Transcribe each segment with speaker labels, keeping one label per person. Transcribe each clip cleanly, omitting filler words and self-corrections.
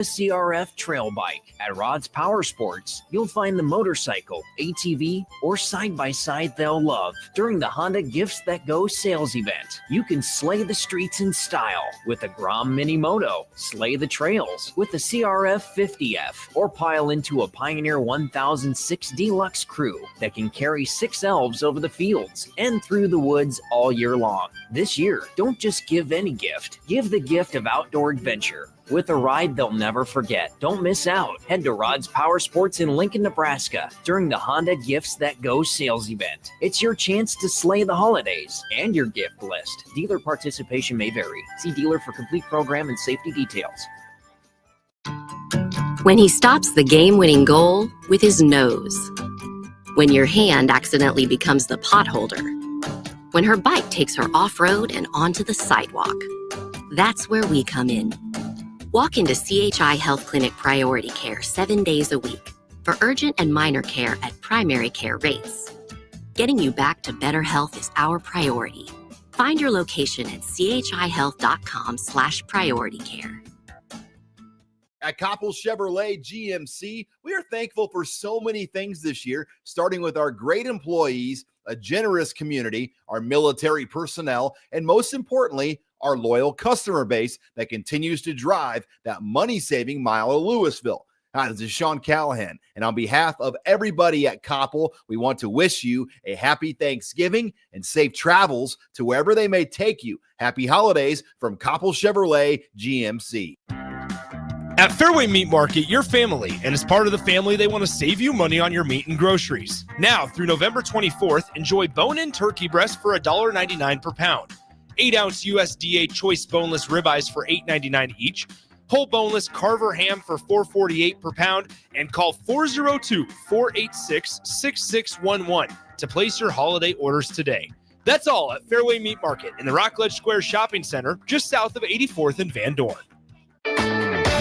Speaker 1: A CRF trail bike. At Rod's Power Sports, you'll find the motorcycle, ATV, or side-by-side they'll love. During the Honda Gifts That Go sales event, you can slay the streets in style with a Grom Mini Moto, slay the trails with the CRF 50F, or pile into a Pioneer 1006 Deluxe Crew that can carry 6 elves over the fields and through the woods all year long. This year, don't just give any gift. Give the gift of outdoor adventure with a ride they'll never forget. Don't miss out. Head to Rod's Power Sports in Lincoln, Nebraska during the Honda Gifts That Go sales event. It's your chance to slay the holidays and your gift list. Dealer participation may vary. See dealer for complete program and safety details.
Speaker 2: When he stops the game-winning goal with his nose. When your hand accidentally becomes the pot holder. When her bike takes her off-road and onto the sidewalk. That's where we come in. Walk into CHI Health Clinic Priority Care 7 days a week for urgent and minor care at primary care rates. Getting you back to better health is our priority. Find your location at chihealth.com/prioritycare.
Speaker 3: At Koppel Chevrolet GMC, we are thankful for so many things this year, starting with our great employees, a generous community, our military personnel, and most importantly, our loyal customer base that continues to drive that money-saving mile of Louisville. Hi, this is Sean Callahan, and on behalf of everybody at Koppel, we want to wish you a happy Thanksgiving and safe travels to wherever they may take you. Happy holidays from Koppel Chevrolet GMC.
Speaker 4: At Fairway Meat Market, you're family, and as part of the family, they want to save you money on your meat and groceries. Now, through November 24th, enjoy bone-in turkey breast for $1.99 per pound. 8-ounce USDA choice boneless ribeyes for $8.99 each, whole boneless Carver ham for $4.48 per pound, and call 402-486-6611 to place your holiday orders today. That's all at Fairway Meat Market in the Rockledge Square Shopping Center, just south of 84th and Van Dorn.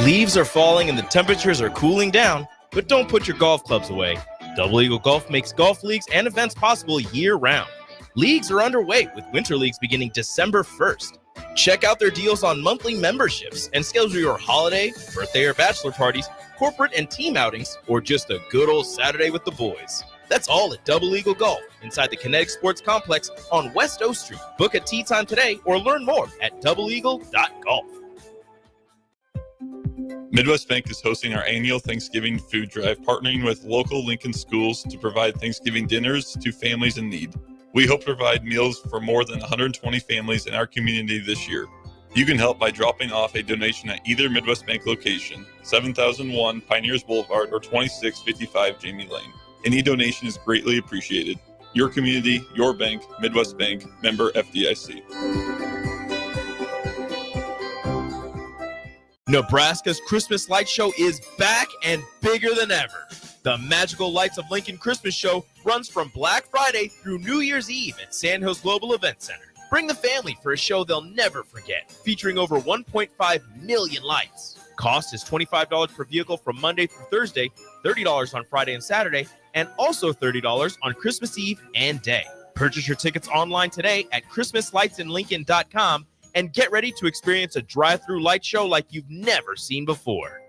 Speaker 5: Leaves are falling and the temperatures are cooling down, but don't put your golf clubs away. Double Eagle Golf makes golf leagues and events possible year-round. Leagues are underway with winter leagues beginning December 1st. Check out their deals on monthly memberships and schedule your holiday, birthday, or bachelor parties, corporate and team outings, or just a good old Saturday with the boys. That's all at Double Eagle Golf inside the Kinetic Sports Complex on West O Street. Book a tee time today or learn more at doubleeagle.golf.
Speaker 6: Midwest Bank is hosting our annual Thanksgiving food drive, partnering with local Lincoln schools to provide Thanksgiving dinners to families in need. We hope to provide meals for more than 120 families in our community this year. You can help by dropping off a donation at either Midwest Bank location, 7001 Pioneers Boulevard or 2655 Jamie Lane. Any donation is greatly appreciated. Your community, your bank, Midwest Bank, member FDIC.
Speaker 5: Nebraska's Christmas Light Show is back and bigger than ever. The Magical Lights of Lincoln Christmas Show runs from Black Friday through New Year's Eve at Sandhills Global Event Center. Bring the family for a show they'll never forget, featuring over 1.5 million lights. Cost is $25 per vehicle from Monday through Thursday, $30 on Friday and Saturday, and also $30 on Christmas Eve and Day. Purchase your tickets online today at ChristmasLightsInLincoln.com and get ready to experience a drive-through light show like you've never seen before.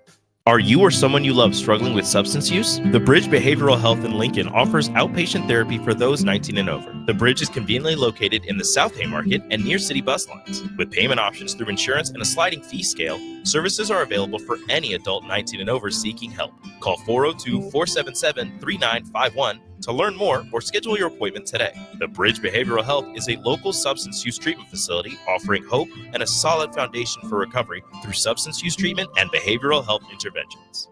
Speaker 5: Are you or someone you love struggling with substance use? The Bridge Behavioral Health in Lincoln offers outpatient therapy for those 19 and over. The Bridge is conveniently located in the South Haymarket and near city bus lines. With payment options through insurance and a sliding fee scale, services are available for any adult 19 and over seeking help. Call 402-477-3951 to learn more or schedule your appointment today. The Bridge Behavioral Health is a local substance use treatment facility offering hope and a solid foundation for recovery through substance use treatment and behavioral health interventions.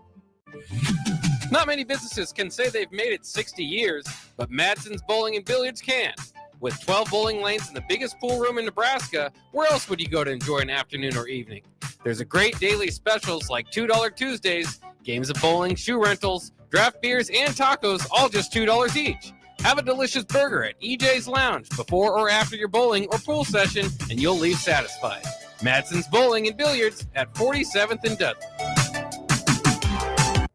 Speaker 7: Not many businesses can say they've made it 60 years, but Madsen's Bowling and Billiards can. With 12 bowling lanes and the biggest pool room in Nebraska, where else would you go to enjoy an afternoon or evening? There's a great daily specials like $2 Tuesdays, games of bowling, shoe rentals, draft beers, and tacos, all just $2 each. Have a delicious burger at EJ's Lounge before or after your bowling or pool session, and you'll leave satisfied. Madsen's Bowling and Billiards at 47th and Dudley.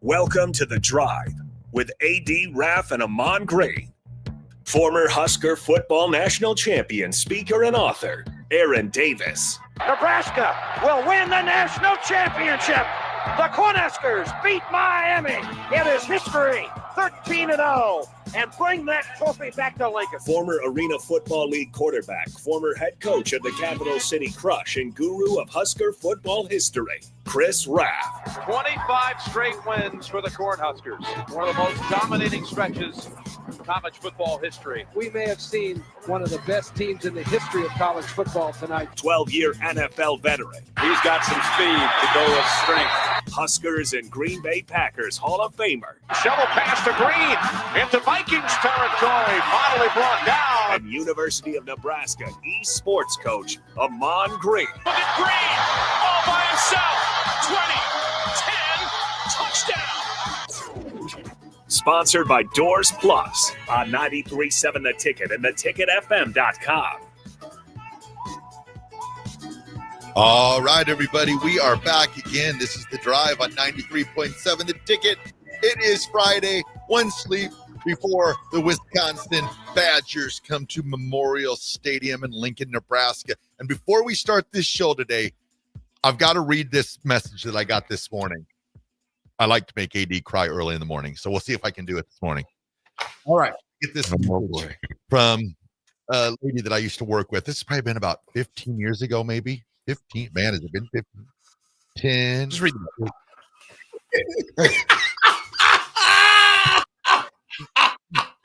Speaker 8: Welcome to The Drive with A.D. Raff and Ahman Gray. Former Husker football national champion, speaker, and author, Aaron Davis.
Speaker 9: Nebraska will win the national championship. The Cornhuskers beat Miami. It is history, 13-0, and bring that trophy back to Lincoln.
Speaker 8: Former Arena Football League quarterback, former head coach of the Capital City Crush, and guru of Husker football history, Chris Raff.
Speaker 10: 25 straight wins for the Cornhuskers. One of the most dominating stretches in college football history.
Speaker 11: We may have seen one of the best teams in the history of college football tonight.
Speaker 8: 12-year NFL veteran.
Speaker 10: He's got some speed to go with strength.
Speaker 8: Huskers and Green Bay Packers Hall of Famer.
Speaker 10: Shovel pass to Green into Vikings territory. Finally brought down.
Speaker 8: And University of Nebraska East sports coach, Ahman Green.
Speaker 10: Look at Green all by himself. 20, 10, touchdown.
Speaker 8: Sponsored by Doors Plus on 93.7 The Ticket and theticketfm.com.
Speaker 12: All right, everybody, we are back again. This is The Drive on 93.7 The Ticket. It is Friday, one sleep before the Wisconsin Badgers come to Memorial Stadium in Lincoln, Nebraska. And before we start this show today, I've got to read this message that I got this morning. I like to make AD cry early in the morning, so we'll see if I can do it this morning. All right, get this from a lady that I used to work with. This has probably been about 15 years ago, maybe. 15, man, has it been 15? 10. Just read the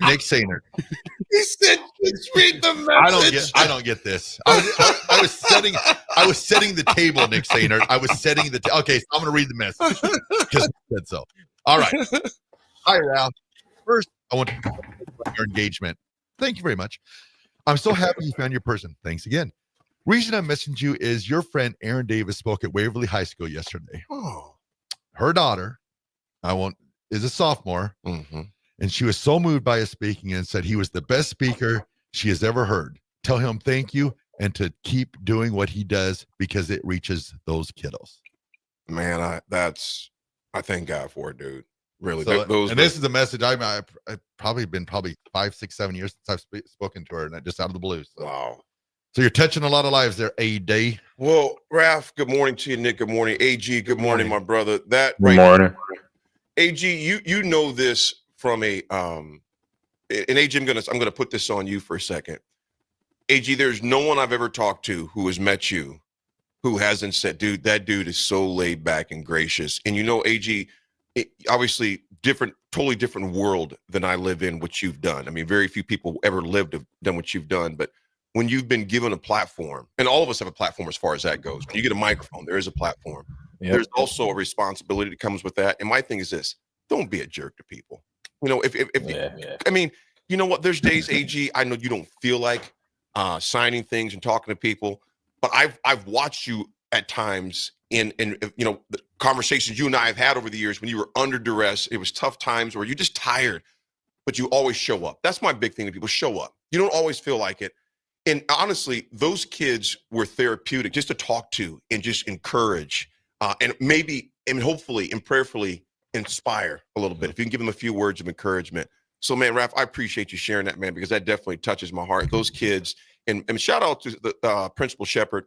Speaker 12: Nick Sainer.
Speaker 13: He said, "Just read the message."
Speaker 12: I don't get this. I was setting the table, Nick Sainer. I was setting the okay. So I'm going to read the message because I said so. All right. Hi, Ralph. First, I want to congratulate your engagement. Thank you very much. I'm so happy you found your person. Thanks again. Reason I'm messaging you is your friend Aaron Davis spoke at Waverly High School yesterday.
Speaker 13: Oh,
Speaker 12: her daughter, is a sophomore, and she was so moved by his speaking and said he was the best speaker she has ever heard. Tell him thank you and to keep doing what he does because it reaches those kiddos.
Speaker 13: Man, I thank God for it, dude. Really.
Speaker 12: So, this is a message I've probably been 5, 6, 7 years since I've spoken to her, and just out of the blue. So.
Speaker 13: Wow.
Speaker 12: So you're touching a lot of lives there, AD.
Speaker 13: Well, Ralph, good morning to you, Nick. Good morning, AG. Good morning, my brother.
Speaker 14: Good morning.
Speaker 13: AG, you know this from a and AG, I'm gonna put this on you for a second. AG, there's no one I've ever talked to who has met you who hasn't said, dude, that dude is so laid back and gracious. And AG, obviously totally different world than I live in, what you've done. I mean, very few people ever lived have done what you've done, but when you've been given a platform, and all of us have a platform as far as that goes. When you get a microphone, there is a platform. Yep. There's also a responsibility that comes with that. And my thing is this: don't be a jerk to people. I mean, you know what? There's days, AG, I know you don't feel like signing things and talking to people, but I've watched you at times in the conversations you and I have had over the years when you were under duress. It was tough times where you're just tired, but you always show up. That's my big thing to people: show up. You don't always feel like it. And honestly, those kids were therapeutic just to talk to and just encourage and maybe and hopefully and prayerfully inspire a little bit. If you can give them a few words of encouragement. So, man, Raph, I appreciate you sharing that, man, because that definitely touches my heart. Those kids, and shout out to the Principal Shepard,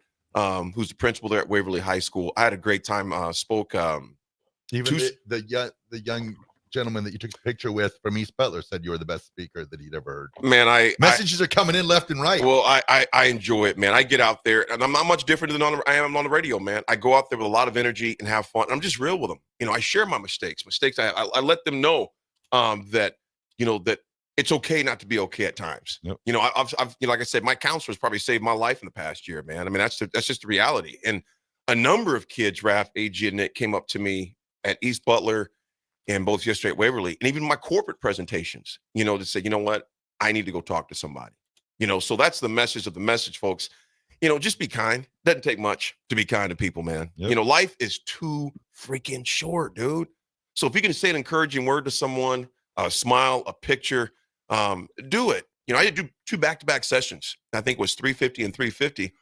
Speaker 13: who's the principal there at Waverly High School. I had a great time. Spoke.
Speaker 12: Even the young gentleman that you took a picture with from East Butler said you were the best speaker that he'd ever heard.
Speaker 13: Man,
Speaker 12: messages are coming in left and right.
Speaker 13: Well, I enjoy it, man. I get out there, and I'm not much different than I am on the radio, man. I go out there with a lot of energy and have fun. I'm just real with them. I share my mistakes. I let them know that that it's okay not to be okay at times. Yep. I've like I said, my counselors probably saved my life in the past year, man. I mean, that's just the reality. And a number of kids, Raph, AG, and Nick, came up to me at East Butler and both yesterday at Waverly, and even my corporate presentations, to say, you know what, I need to go talk to somebody. So that's the message of the message, folks. Just be kind. Doesn't take much to be kind to people, man. Yep. Life is too freaking short, dude. So if you can say an encouraging word to someone, a smile, a picture, do it. I did do 2 back-to-back sessions. I think it was 350 and 350.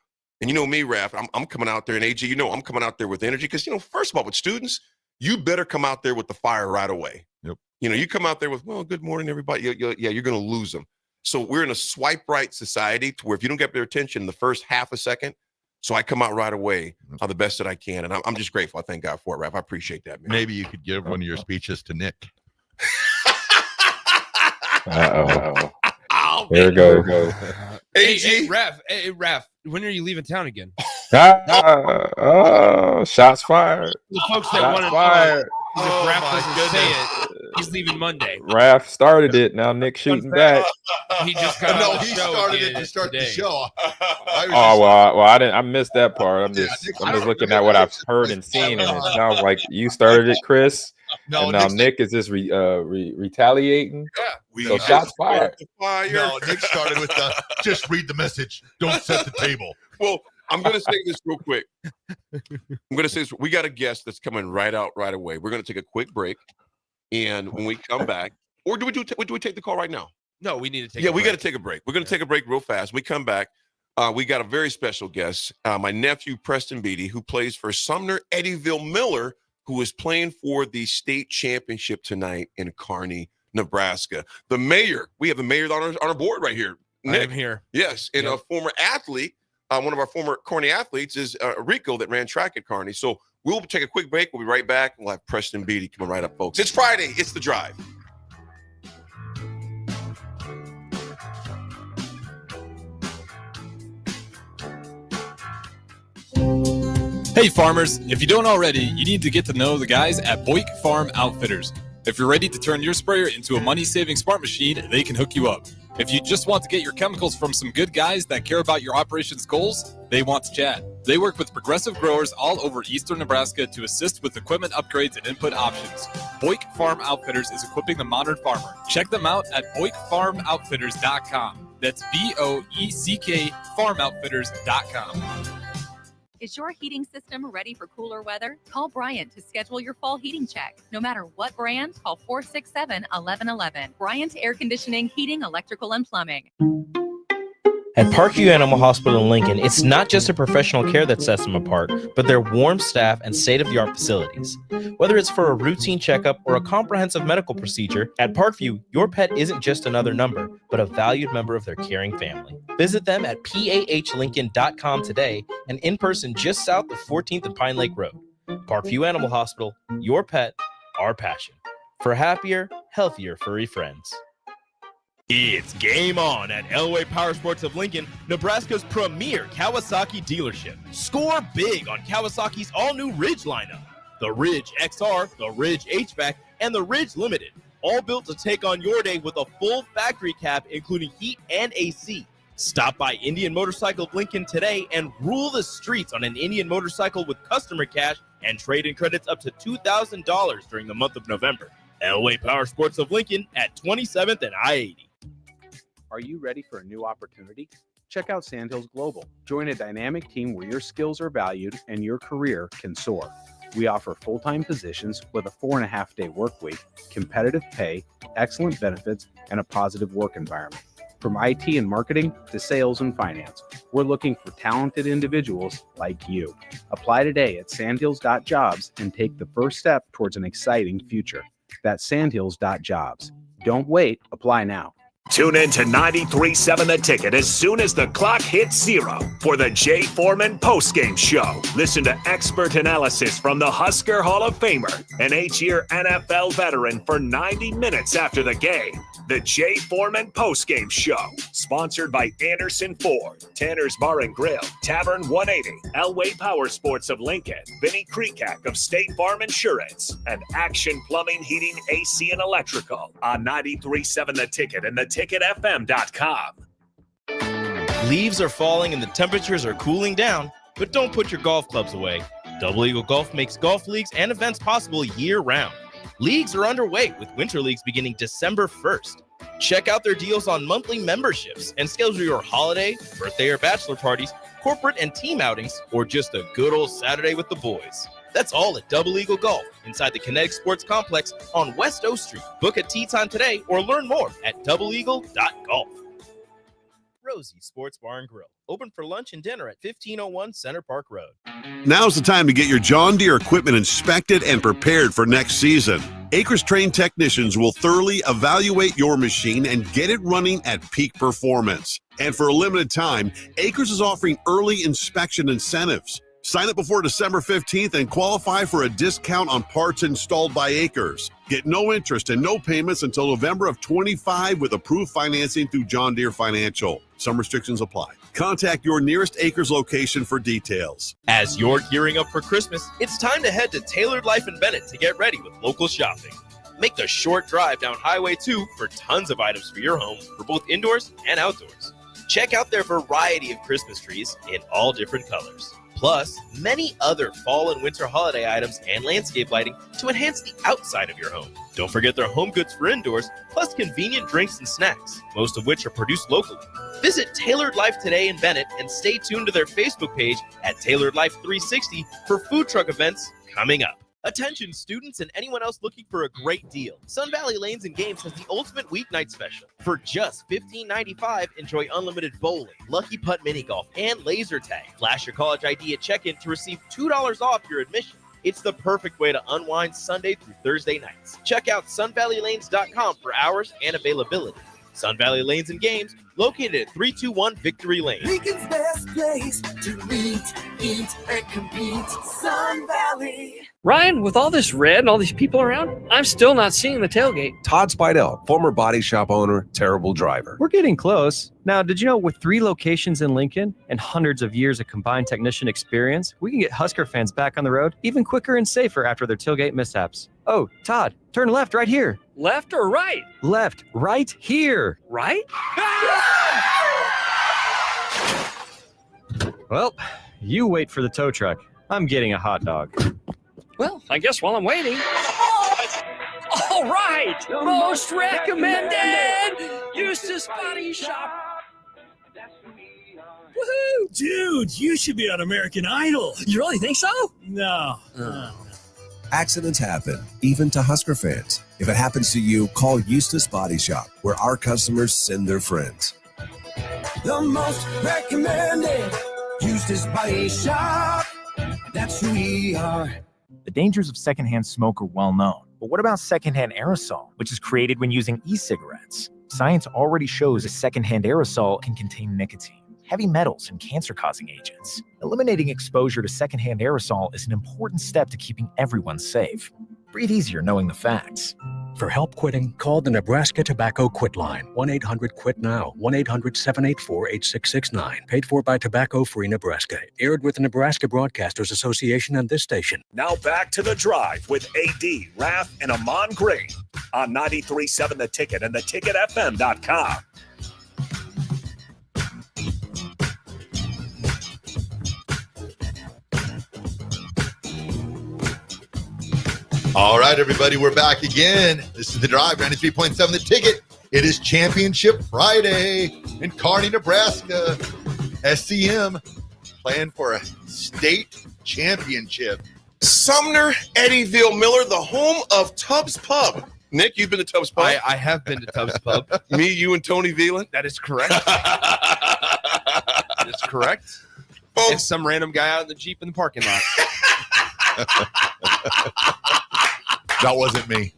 Speaker 13: And me, Raph, I'm coming out there, and AG, I'm coming out there with energy because, first of all, with students, you better come out there with the fire right away.
Speaker 12: Yep.
Speaker 13: You come out there with, well, good morning, everybody. You're going to lose them. So we're in a swipe right society to where if you don't get their attention in the first half a second, So I come out right away the best that I can. And I'm just grateful. I thank God for it, Raff. I appreciate that, man.
Speaker 12: Maybe you could give one of your speeches to Nick.
Speaker 14: Uh-oh.
Speaker 13: Oh,
Speaker 14: Here we go.
Speaker 4: Hey, Raff, when are you leaving town again?
Speaker 14: Shots fired.
Speaker 4: The folks that
Speaker 14: Shots
Speaker 4: want to
Speaker 14: fired.
Speaker 4: if Raff doesn't say it, he's leaving Monday.
Speaker 14: Raff started it. Now Nick shooting back.
Speaker 4: He just got
Speaker 12: No,
Speaker 4: on the
Speaker 12: he
Speaker 4: show
Speaker 12: started
Speaker 4: again
Speaker 12: it to start
Speaker 4: today.
Speaker 12: the show.
Speaker 14: I didn't. I missed that part. I'm just looking at what I've heard and seen, and it sounds like you started it, Chris.
Speaker 12: No,
Speaker 14: and now Nick is just retaliating.
Speaker 13: Yeah,
Speaker 14: so shots fired.
Speaker 12: No, Nick started with the just read the message. Don't set the table.
Speaker 13: Well, I'm going to say this real quick. We got a guest that's coming right away. We're going to take a quick break, and when we come back, or do we take the call right now?
Speaker 4: No, we need to take.
Speaker 13: Yeah, we got to take a break. We're going to take a break real fast. When we come back. We got a very special guest, my nephew Preston Beatty, who plays for Sumner Eddyville Miller, who is playing for the state championship tonight in Kearney, Nebraska. The mayor, we have the mayor on our board right here. Nick.
Speaker 4: I am here.
Speaker 13: Yes, and a former athlete, one of our former Kearney athletes is Rico that ran track at Kearney. So we'll take a quick break. We'll be right back. We'll have Preston Beatty coming right up, folks. It's Friday. It's The Drive.
Speaker 15: Hey farmers, if you don't already, you need to get to know the guys at Boyk Farm Outfitters. If you're ready to turn your sprayer into a money-saving smart machine, they can hook you up. If you just want to get your chemicals from some good guys that care about your operations goals, they want to chat. They work with progressive growers all over eastern Nebraska to assist with equipment upgrades and input options. Boyk Farm Outfitters is equipping the modern farmer. Check them out at BoykFarmOutfitters.com. That's BOECK FarmOutfitters.com.
Speaker 16: Is your heating system ready for cooler weather? Call Bryant to schedule your fall heating check. No matter what brand, call 467-1111. Bryant Air Conditioning, Heating, Electrical, and Plumbing.
Speaker 17: At Parkview Animal Hospital in Lincoln, it's not just a professional care that sets them apart, but their warm staff and state-of-the-art facilities. Whether it's for a routine checkup or a comprehensive medical procedure, at Parkview, your pet isn't just another number, but a valued member of their caring family. Visit them at pahlincoln.com today and in person just south of 14th and Pine Lake Road. Parkview Animal Hospital, your pet, our passion. For happier, healthier furry friends.
Speaker 5: It's game on at Elway Power Sports of Lincoln, Nebraska's premier Kawasaki dealership. Score big on Kawasaki's all-new Ridge lineup. The Ridge XR, the Ridge HVAC, and the Ridge Limited. All built to take on your day with a full factory cab, including heat and AC. Stop by Indian Motorcycle of Lincoln today and rule the streets on an Indian motorcycle with customer cash and trade-in credits up to $2,000 during the month of November. Elway Power Sports of Lincoln at 27th and I-80.
Speaker 18: Are you ready for a new opportunity? Check out Sandhills Global. Join a dynamic team where your skills are valued and your career can soar. We offer full-time positions with a 4.5-day work week, competitive pay, excellent benefits, and a positive work environment. From IT and marketing to sales and finance, we're looking for talented individuals like you. Apply today at sandhills.jobs and take the first step towards an exciting future. That's sandhills.jobs. Don't wait. Apply now.
Speaker 8: Tune in to 93.7 The Ticket as soon as the clock hits 0 for the Jay Foreman postgame show. Listen to expert analysis from the Husker Hall of Famer, an 8-year NFL veteran for 90 minutes after the game. The Jay Foreman postgame show, sponsored by Anderson Ford, Tanner's Bar and Grill, Tavern 180, Elway Power Sports of Lincoln, Vinnie Kreekak of State Farm Insurance, and Action Plumbing, Heating, AC, and Electrical on 93.7 The Ticket and theticketfm.com.
Speaker 17: Leaves are falling and the temperatures are cooling down, but don't put your golf clubs away. Double Eagle Golf makes golf leagues and events possible year-round. Leagues are underway with winter leagues beginning December 1st. Check out their deals on monthly memberships and schedule your holiday, birthday, or bachelor parties, corporate and team outings, or just a good old Saturday with the boys. That's all at Double Eagle Golf inside the Kinetic Sports Complex on West O Street. Book a tee time today or learn more at doubleeagle.golf. Rosie's Sports Bar and Grill, open for lunch and dinner at 1501 Center Park Road.
Speaker 19: Now's the time to get your John Deere equipment inspected and prepared for next season. Acres trained technicians will thoroughly evaluate your machine and get it running at peak performance. And for a limited time, Acres is offering early inspection incentives. Sign up before December 15th and qualify for a discount on parts installed by Acres. Get no interest and no payments until November of 25 with approved financing through John Deere Financial. Some restrictions apply. Contact your nearest Acres location for details.
Speaker 17: As you're gearing up for Christmas, it's time to head to Tailored Life in Bennett to get ready with local shopping. Make the short drive down Highway 2 for tons of items for your home for both indoors and outdoors. Check out their variety of Christmas trees in all different colors. Plus, many other fall and winter holiday items and landscape lighting to enhance the outside of your home. Don't forget their home goods for indoors, plus convenient drinks and snacks, most of which are produced locally. Visit Tailored Life today in Bennett and stay tuned to their Facebook page at Tailored Life 360 for food truck events coming up. Attention students and anyone else looking for a great deal. Sun Valley Lanes and Games has the ultimate weeknight special. For just $15.95, enjoy unlimited bowling, lucky putt mini golf, and laser tag. Flash your college ID at check-in to receive $2 off your admission. It's the perfect way to unwind Sunday through Thursday nights. Check out sunvalleylanes.com for hours and availability. Sun Valley Lanes and Games, located at 321 Victory Lane.
Speaker 20: Lincoln's best place to meet, eat, and compete. Sun Valley.
Speaker 21: Ryan, with all this red and all these people around, I'm still not seeing the tailgate.
Speaker 22: Todd Spidell, former body shop owner, terrible driver.
Speaker 23: We're getting close. Now, did you know with 3 locations in Lincoln and hundreds of years of combined technician experience, we can get Husker fans back on the road even quicker and safer after their tailgate mishaps? Oh, Todd, turn left right here.
Speaker 21: Left or right?
Speaker 23: Left, right here.
Speaker 21: Right?
Speaker 23: Well, you wait for the tow truck. I'm getting a hot dog.
Speaker 21: Well, I guess while I'm waiting. All right! Most recommended! Eustace Body Shop.
Speaker 24: Woohoo! Dude, you should be on American Idol.
Speaker 21: You really think so?
Speaker 24: No.
Speaker 22: Accidents happen, even to Husker fans. If it happens to you, call Eustace Body Shop, where our customers send their friends.
Speaker 20: The most recommended Eustace Body Shop. That's who we are.
Speaker 25: The dangers of secondhand smoke are well known. But what about secondhand aerosol, which is created when using e-cigarettes? Science already shows a secondhand aerosol can contain nicotine, heavy metals, and cancer-causing agents. Eliminating exposure to secondhand aerosol is an important step to keeping everyone safe. Breathe easier knowing the facts.
Speaker 26: For help quitting, call the Nebraska Tobacco Quit Line, 1-800-QUIT-NOW, 1-800-784-8669. Paid for by Tobacco Free Nebraska. Aired with the Nebraska Broadcasters Association and this station.
Speaker 8: Now back to The Drive with AD, Raff, and Ahman Green on 93.7 The Ticket and theticketfm.com.
Speaker 12: All right, everybody, we're back again. This is The Drive, 93.7 The Ticket. It is Championship Friday in Kearney, Nebraska. SCM playing for a state championship.
Speaker 13: Sumner, Eddyville, Miller, the home of Tubbs Pub. Nick, you've been to Tubbs Pub?
Speaker 5: I have been to Tubbs Pub.
Speaker 13: Me, you, and Tony Veland?
Speaker 5: That is correct. That is correct.
Speaker 13: Folks,
Speaker 5: and some random guy out in the Jeep in the parking lot.
Speaker 12: That wasn't me.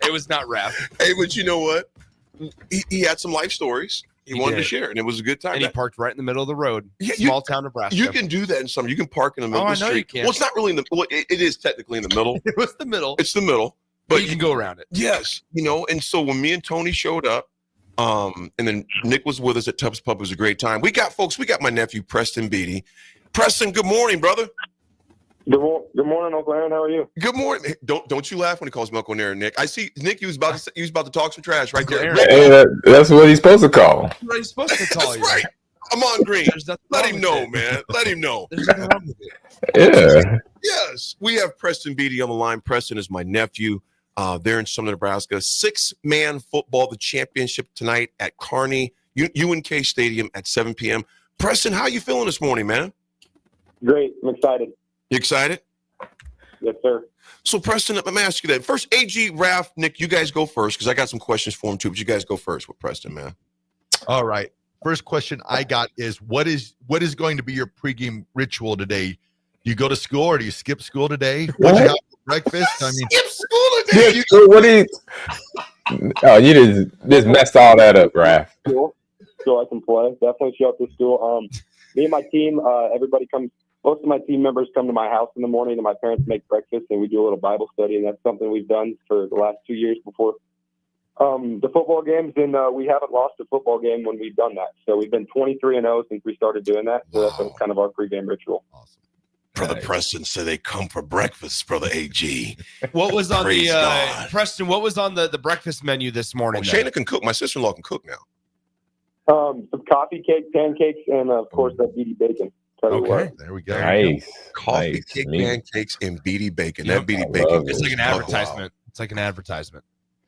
Speaker 5: It was not Raff.
Speaker 13: Hey, but you know what? He had some life stories. He wanted
Speaker 5: did.
Speaker 13: to share, and it was a good time.
Speaker 5: And he parked right in the middle of the road.
Speaker 13: Yeah,
Speaker 5: Small town Nebraska.
Speaker 13: You can do that in summer. You can park in the middle of the street.
Speaker 5: I know you can.
Speaker 13: Well, it's not really in the. Well, it is technically in the middle.
Speaker 5: It was the middle.
Speaker 13: It's the middle, but
Speaker 5: you can go around it.
Speaker 13: Yes, and so when me and Tony showed up, and then Nick was with us at Tubbs Pub. It was a great time. We got my nephew Preston Beatty. Preston, good morning, brother.
Speaker 27: Good morning, Uncle Aaron. How are you?
Speaker 13: Good morning. Hey, don't you laugh when he calls me Uncle Aaron, Nick. I see Nick. He was about to talk some trash right there.
Speaker 14: Hey, that's what he's supposed to call.
Speaker 5: That's what he's supposed to call
Speaker 13: That's
Speaker 5: you.
Speaker 13: right. Ahman Green. Let him know, man. Let him know.
Speaker 5: There's nothing wrong with it.
Speaker 14: Yeah.
Speaker 13: Yes, we have Preston Beatty on the line. Preston is my nephew. They're in Sumner, Nebraska. 6-man football, the championship tonight at Kearney UNK Stadium at 7 p.m. Preston, how you feeling this morning, man?
Speaker 27: Great. I'm excited.
Speaker 13: You excited?
Speaker 27: Yes, sir.
Speaker 13: So, Preston, let me ask you that. First, AG, Raff, Nick, you guys go first because I got some questions for him too, but you guys go first with Preston, man.
Speaker 12: All right. First question I got is what is going to be your pregame ritual today? Do you go to school or do you skip school today? What'd you have for breakfast. I mean,
Speaker 13: skip school today.
Speaker 14: What do you? Oh, you just messed all that up, Raff.
Speaker 27: School, so I can play. Definitely show up to school. Me and my team, everybody comes. Most of my team members come to my house in the morning, and my parents make breakfast, and we do a little Bible study, and that's something we've done for the last 2 years before the football games, and we haven't lost a football game when we've done that. So we've been 23-0 since we started doing that. So that's kind of our pregame ritual.
Speaker 12: Awesome.
Speaker 13: Brother Preston said they come for breakfast, Brother AG.
Speaker 4: What was on
Speaker 13: Praise
Speaker 4: the
Speaker 13: God.
Speaker 4: Preston? What was on the breakfast menu this morning?
Speaker 13: Well, Shayna can cook. My sister-in-law can cook now.
Speaker 27: Some coffee cake, pancakes, and of course that beady bacon.
Speaker 4: Okay,
Speaker 12: there we go.
Speaker 14: Nice.
Speaker 13: Coffee,
Speaker 14: Nice.
Speaker 13: cake,
Speaker 14: Neat.
Speaker 13: pancakes, and beady bacon.
Speaker 4: Yep.
Speaker 13: That beady
Speaker 14: I
Speaker 13: bacon.
Speaker 14: love
Speaker 4: It's
Speaker 14: it.
Speaker 4: like an
Speaker 13: Oh, wow.
Speaker 4: advertisement. It's like an advertisement.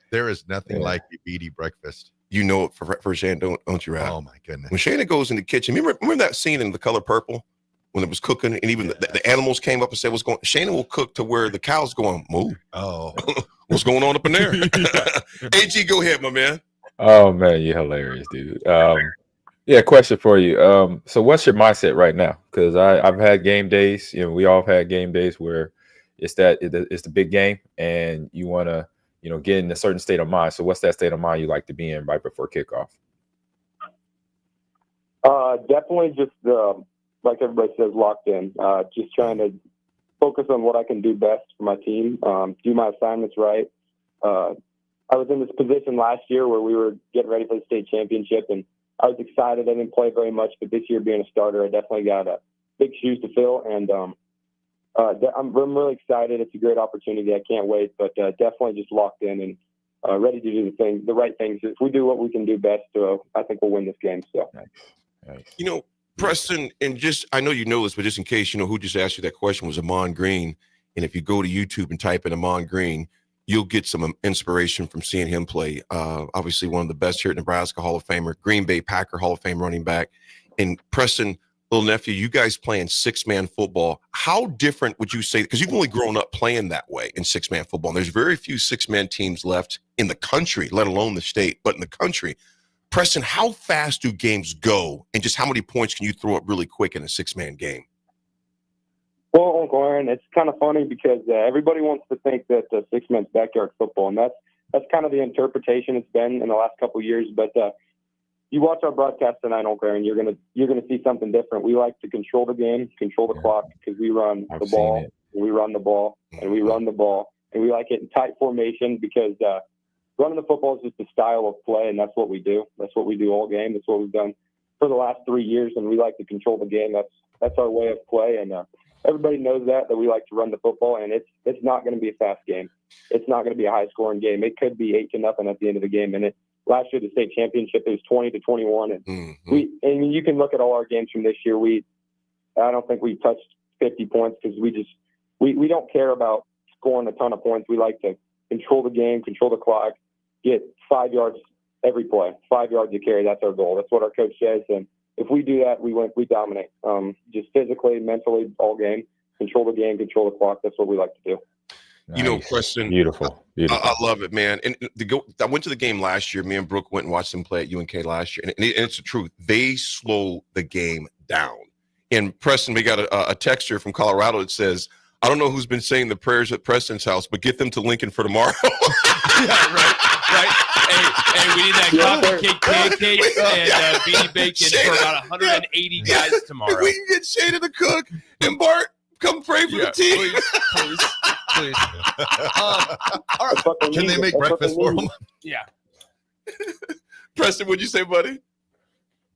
Speaker 12: There is nothing
Speaker 14: Yeah.
Speaker 12: like a beady breakfast.
Speaker 13: You know it for Shayna, don't you, Ralph?
Speaker 12: Oh my goodness.
Speaker 13: When Shayna goes in the kitchen, remember that scene in The Color Purple when it was cooking, and even the animals came up and said, "What's going?" Shayna will cook to where the cows going, "Moo."
Speaker 12: Oh,
Speaker 13: What's going on up in there? AG, go ahead, my man.
Speaker 14: Oh man, you're hilarious, dude. Yeah, question for you. So what's your mindset right now? Because I've had game days. We all have had game days where it's the big game, and you want to get in a certain state of mind. So what's that state of mind you like to be in right before kickoff?
Speaker 27: Definitely just like everybody says, locked in. Just trying to focus on what I can do best for my team. Do my assignments right. I was in this position last year where we were getting ready for the state championship, and I was excited. I didn't play very much, but this year being a starter, I definitely got big shoes to fill, and I'm really excited. It's a great opportunity. I can't wait, but definitely just locked in and ready to do the right things. If we do what we can do best, I think we'll win this game. So,
Speaker 14: Nice.
Speaker 13: Preston, and I know you know this, but just in case, who just asked you that question was Ahman Green. And if you go to YouTube and type in Ahman Green, you'll get some inspiration from seeing him play. Obviously, one of the best here at Nebraska, Hall of Famer, Green Bay Packer Hall of Fame running back. And Preston, little nephew, you guys playing six-man football. How different would you say? Because you've only grown up playing that way in six-man football. And there's very few six-man teams left in the country, let alone the state, but in the country. Preston, how fast do games go, and just how many points can you throw up really quick in a six-man game?
Speaker 27: well, Uncle Aaron, it's kind of funny because everybody wants to think that six-man's backyard football, and that's kind of the interpretation it's been in the last couple of years. But you watch our broadcast tonight, Uncle Aaron, you're gonna see something different. We like to control the game, control the clock, because we run the ball, and we run the ball, and we run the ball, and we like it in tight formation because running the football is just a style of play, and that's what we do. That's what we do all game. That's what we've done for the last 3 years, and we like to control the game. That's our way of play, and everybody knows that we like to run the football, and it's not going to be a fast game. It's not going to be a high-scoring game. It could be 8-0 at the end of the game, and last year the state championship it was 20-21, and you can look at all our games from this year. I don't think we touched 50 points because we don't care about scoring a ton of points. We like to control the game, control the clock, get 5 yards every play, 5 yards a carry. That's our goal. That's what our coach says. And if we do that, we dominate. Just physically, mentally, all game. Control the game, control the clock. That's what we like to do.
Speaker 14: Nice.
Speaker 13: Preston,
Speaker 14: Beautiful.
Speaker 13: I love it, man. And I went to the game last year. Me and Brooke went and watched them play at UNK last year. And it's the truth. They slow the game down. And Preston, we got a text here from Colorado that says, I don't know who's been saying the prayers at Preston's house, but get them to Lincoln for tomorrow.
Speaker 4: Yeah, right. Hey, we need that coffee cake, pancakes, and beanie bacon for about 180 guys tomorrow.
Speaker 13: We can get Shayna to cook, and Bart, come pray for the team.
Speaker 4: Please.
Speaker 12: All right. Can they make breakfast for them?
Speaker 4: Yeah.
Speaker 13: Preston, what'd you say, buddy?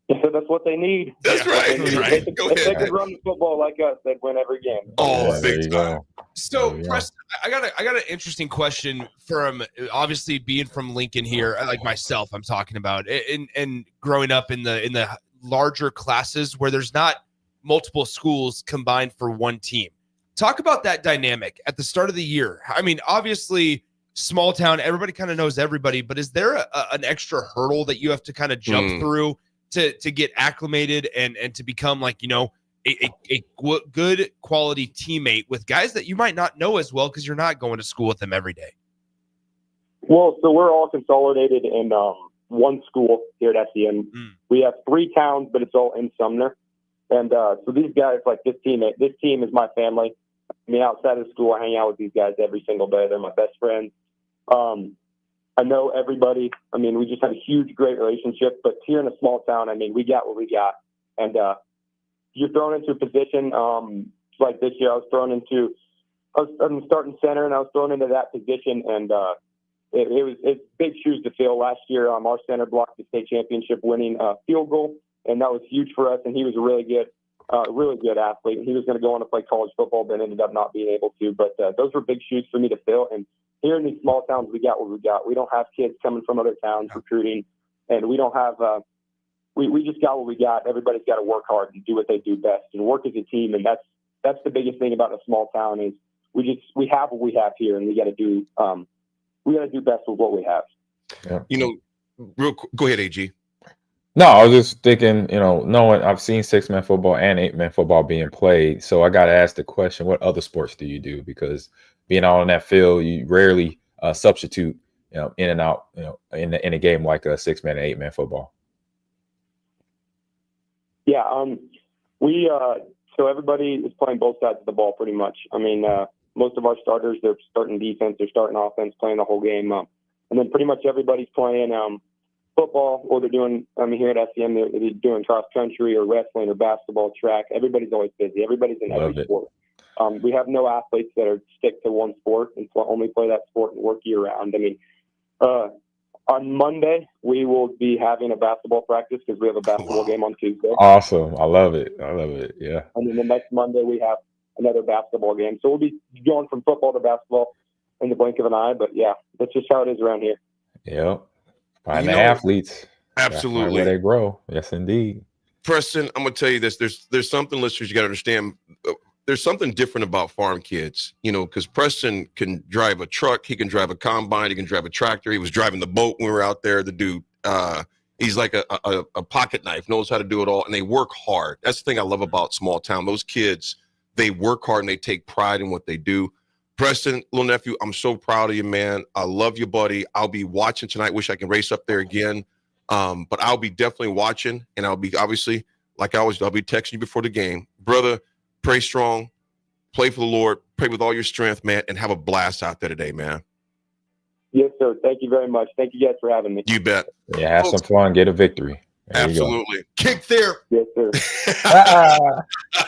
Speaker 27: So that's what they need.
Speaker 13: That's right.
Speaker 27: If
Speaker 13: Go
Speaker 27: they
Speaker 13: ahead.
Speaker 27: could run the football like us, they'd win every game.
Speaker 13: Oh,
Speaker 14: there you
Speaker 13: big
Speaker 14: go.
Speaker 13: time.
Speaker 4: So, Preston, I got an interesting question from obviously being from Lincoln here, like myself. I'm talking about and growing up in the larger classes where there's not multiple schools combined for one team. Talk about that dynamic at the start of the year. I mean, obviously, small town, everybody kind of knows everybody, but is there an extra hurdle that you have to kind of jump through to get acclimated and to become like, a good quality teammate with guys that you might not know as well because you're not going to school with them every day?
Speaker 27: Well, so we're all consolidated in one school here at SEM. We have 3 towns, but it's all in Sumner. And so these guys, like this team is my family. I mean, outside of school, I hang out with these guys every single day. They're my best friends. I know everybody. I mean, we just have a huge, great relationship. But here in a small town, I mean, we got what we got. And you're thrown into a position like this year. I'm starting center, and I was thrown into that position. And it's big shoes to fill. Last year, our center blocked the state championship winning field goal, and that was huge for us. And he was a really good athlete. He was going to go on to play college football, but ended up not being able to. But those were big shoes for me to fill. And here in these small towns, we got what we got. We don't have kids coming from other towns recruiting, and we don't have we just got what we got. Everybody's got to work hard and do what they do best and work as a team. And that's the biggest thing about a small town is we have what we have here, and we got to do best with what we have.
Speaker 14: Yeah.
Speaker 13: Go ahead, AG.
Speaker 14: No, I was just thinking, knowing I've seen 6-man football and 8-man football being played. So I got to ask the question, what other sports do you do? Because being out on that field, you rarely substitute, in and out, in a game like a 6-man and 8-man football.
Speaker 27: Yeah. So everybody is playing both sides of the ball pretty much. I mean, most of our starters, they're starting defense, they're starting offense, playing the whole game. And then pretty much everybody's playing football, or they're doing, here at SEM, they're doing cross country or wrestling or basketball, track. Everybody's always busy. Everybody's in every sport. We have no athletes that stick to one sport and only play that sport and work year round. I mean, on Monday, we will be having a basketball practice because we have a basketball game on Tuesday.
Speaker 14: Awesome. I love it. Yeah.
Speaker 27: And then the next Monday, we have another basketball game. So we'll be going from football to basketball in the blink of an eye. But yeah, that's just how it is around here.
Speaker 14: Yep. Find the athletes.
Speaker 13: Absolutely.
Speaker 14: Where they grow. Yes, indeed.
Speaker 13: Preston, I'm going to tell you this. There's something, listeners, you got to understand. There's something different about farm kids, because Preston can drive a truck. He can drive a combine. He can drive a tractor. He was driving the boat when we were out there. The dude, he's like a pocket knife, knows how to do it all, and they work hard. That's the thing I love about small town. Those kids, they work hard, and they take pride in what they do. Preston, little nephew, I'm so proud of you, man. I love you, buddy. I'll be watching tonight. Wish I can race up there again. But I'll be definitely watching, and I'll be, obviously, like I always do, I'll be texting you before the game. Brother, pray strong, play for the Lord, pray with all your strength, man, and have a blast out there today, man.
Speaker 27: Yes, sir. Thank you very much. Thank you guys for having me.
Speaker 13: You bet.
Speaker 14: Yeah, have some fun, get a victory. There
Speaker 13: Absolutely. Kick there.
Speaker 27: Yes, sir.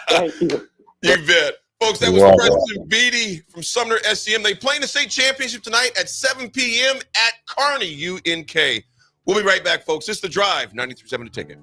Speaker 27: Thank you.
Speaker 13: You bet. Folks, that was Preston Beatty from Sumner SEM. They play in the state championship tonight at 7 p.m. at Kearney, UNK. We'll be right back, folks. This is The Drive, 93.7 The Ticket.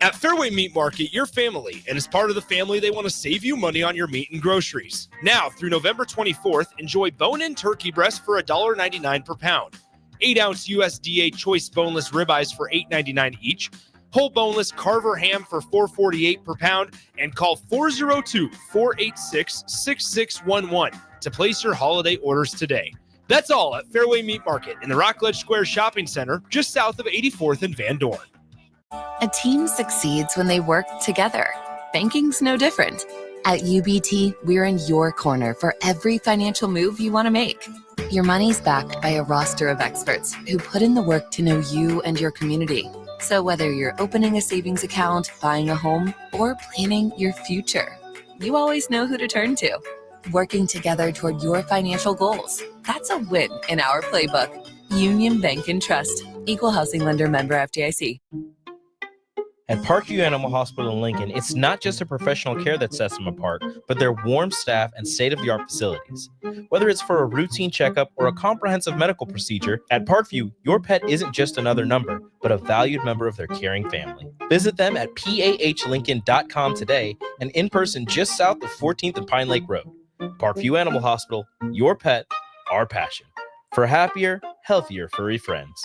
Speaker 4: At Fairway Meat Market, your family, and as part of the family, they want to save you money on your meat and groceries. Now, through November 24th, enjoy bone-in turkey breast for $1.99 per pound. 8-ounce USDA choice boneless ribeyes for $8.99 each. Whole boneless Carver ham for $4.48 per pound. And call 402-486-6611 to place your holiday orders today. That's all at Fairway Meat Market in the Rockledge Square Shopping Center, just south of 84th and Van Dorn.
Speaker 1: A team succeeds when they work together. Banking's no different. At UBT, we're in your corner for every financial move you want to make. Your money's backed by a roster of experts who put in the work to know you and your community. So whether you're opening a savings account, buying a home, or planning your future, you always know who to turn to. Working together toward your financial goals. That's a win in our playbook. Union Bank and Trust. Equal housing lender, member FDIC.
Speaker 17: At Parkview Animal Hospital in Lincoln, it's not just a professional care that sets them apart, but their warm staff and state-of-the-art facilities. Whether it's for a routine checkup or a comprehensive medical procedure, at Parkview, your pet isn't just another number, but a valued member of their caring family. Visit them at pahlincoln.com today and in person just south of 14th and Pine Lake Road. Parkview Animal Hospital, your pet, our passion. For happier, healthier furry friends.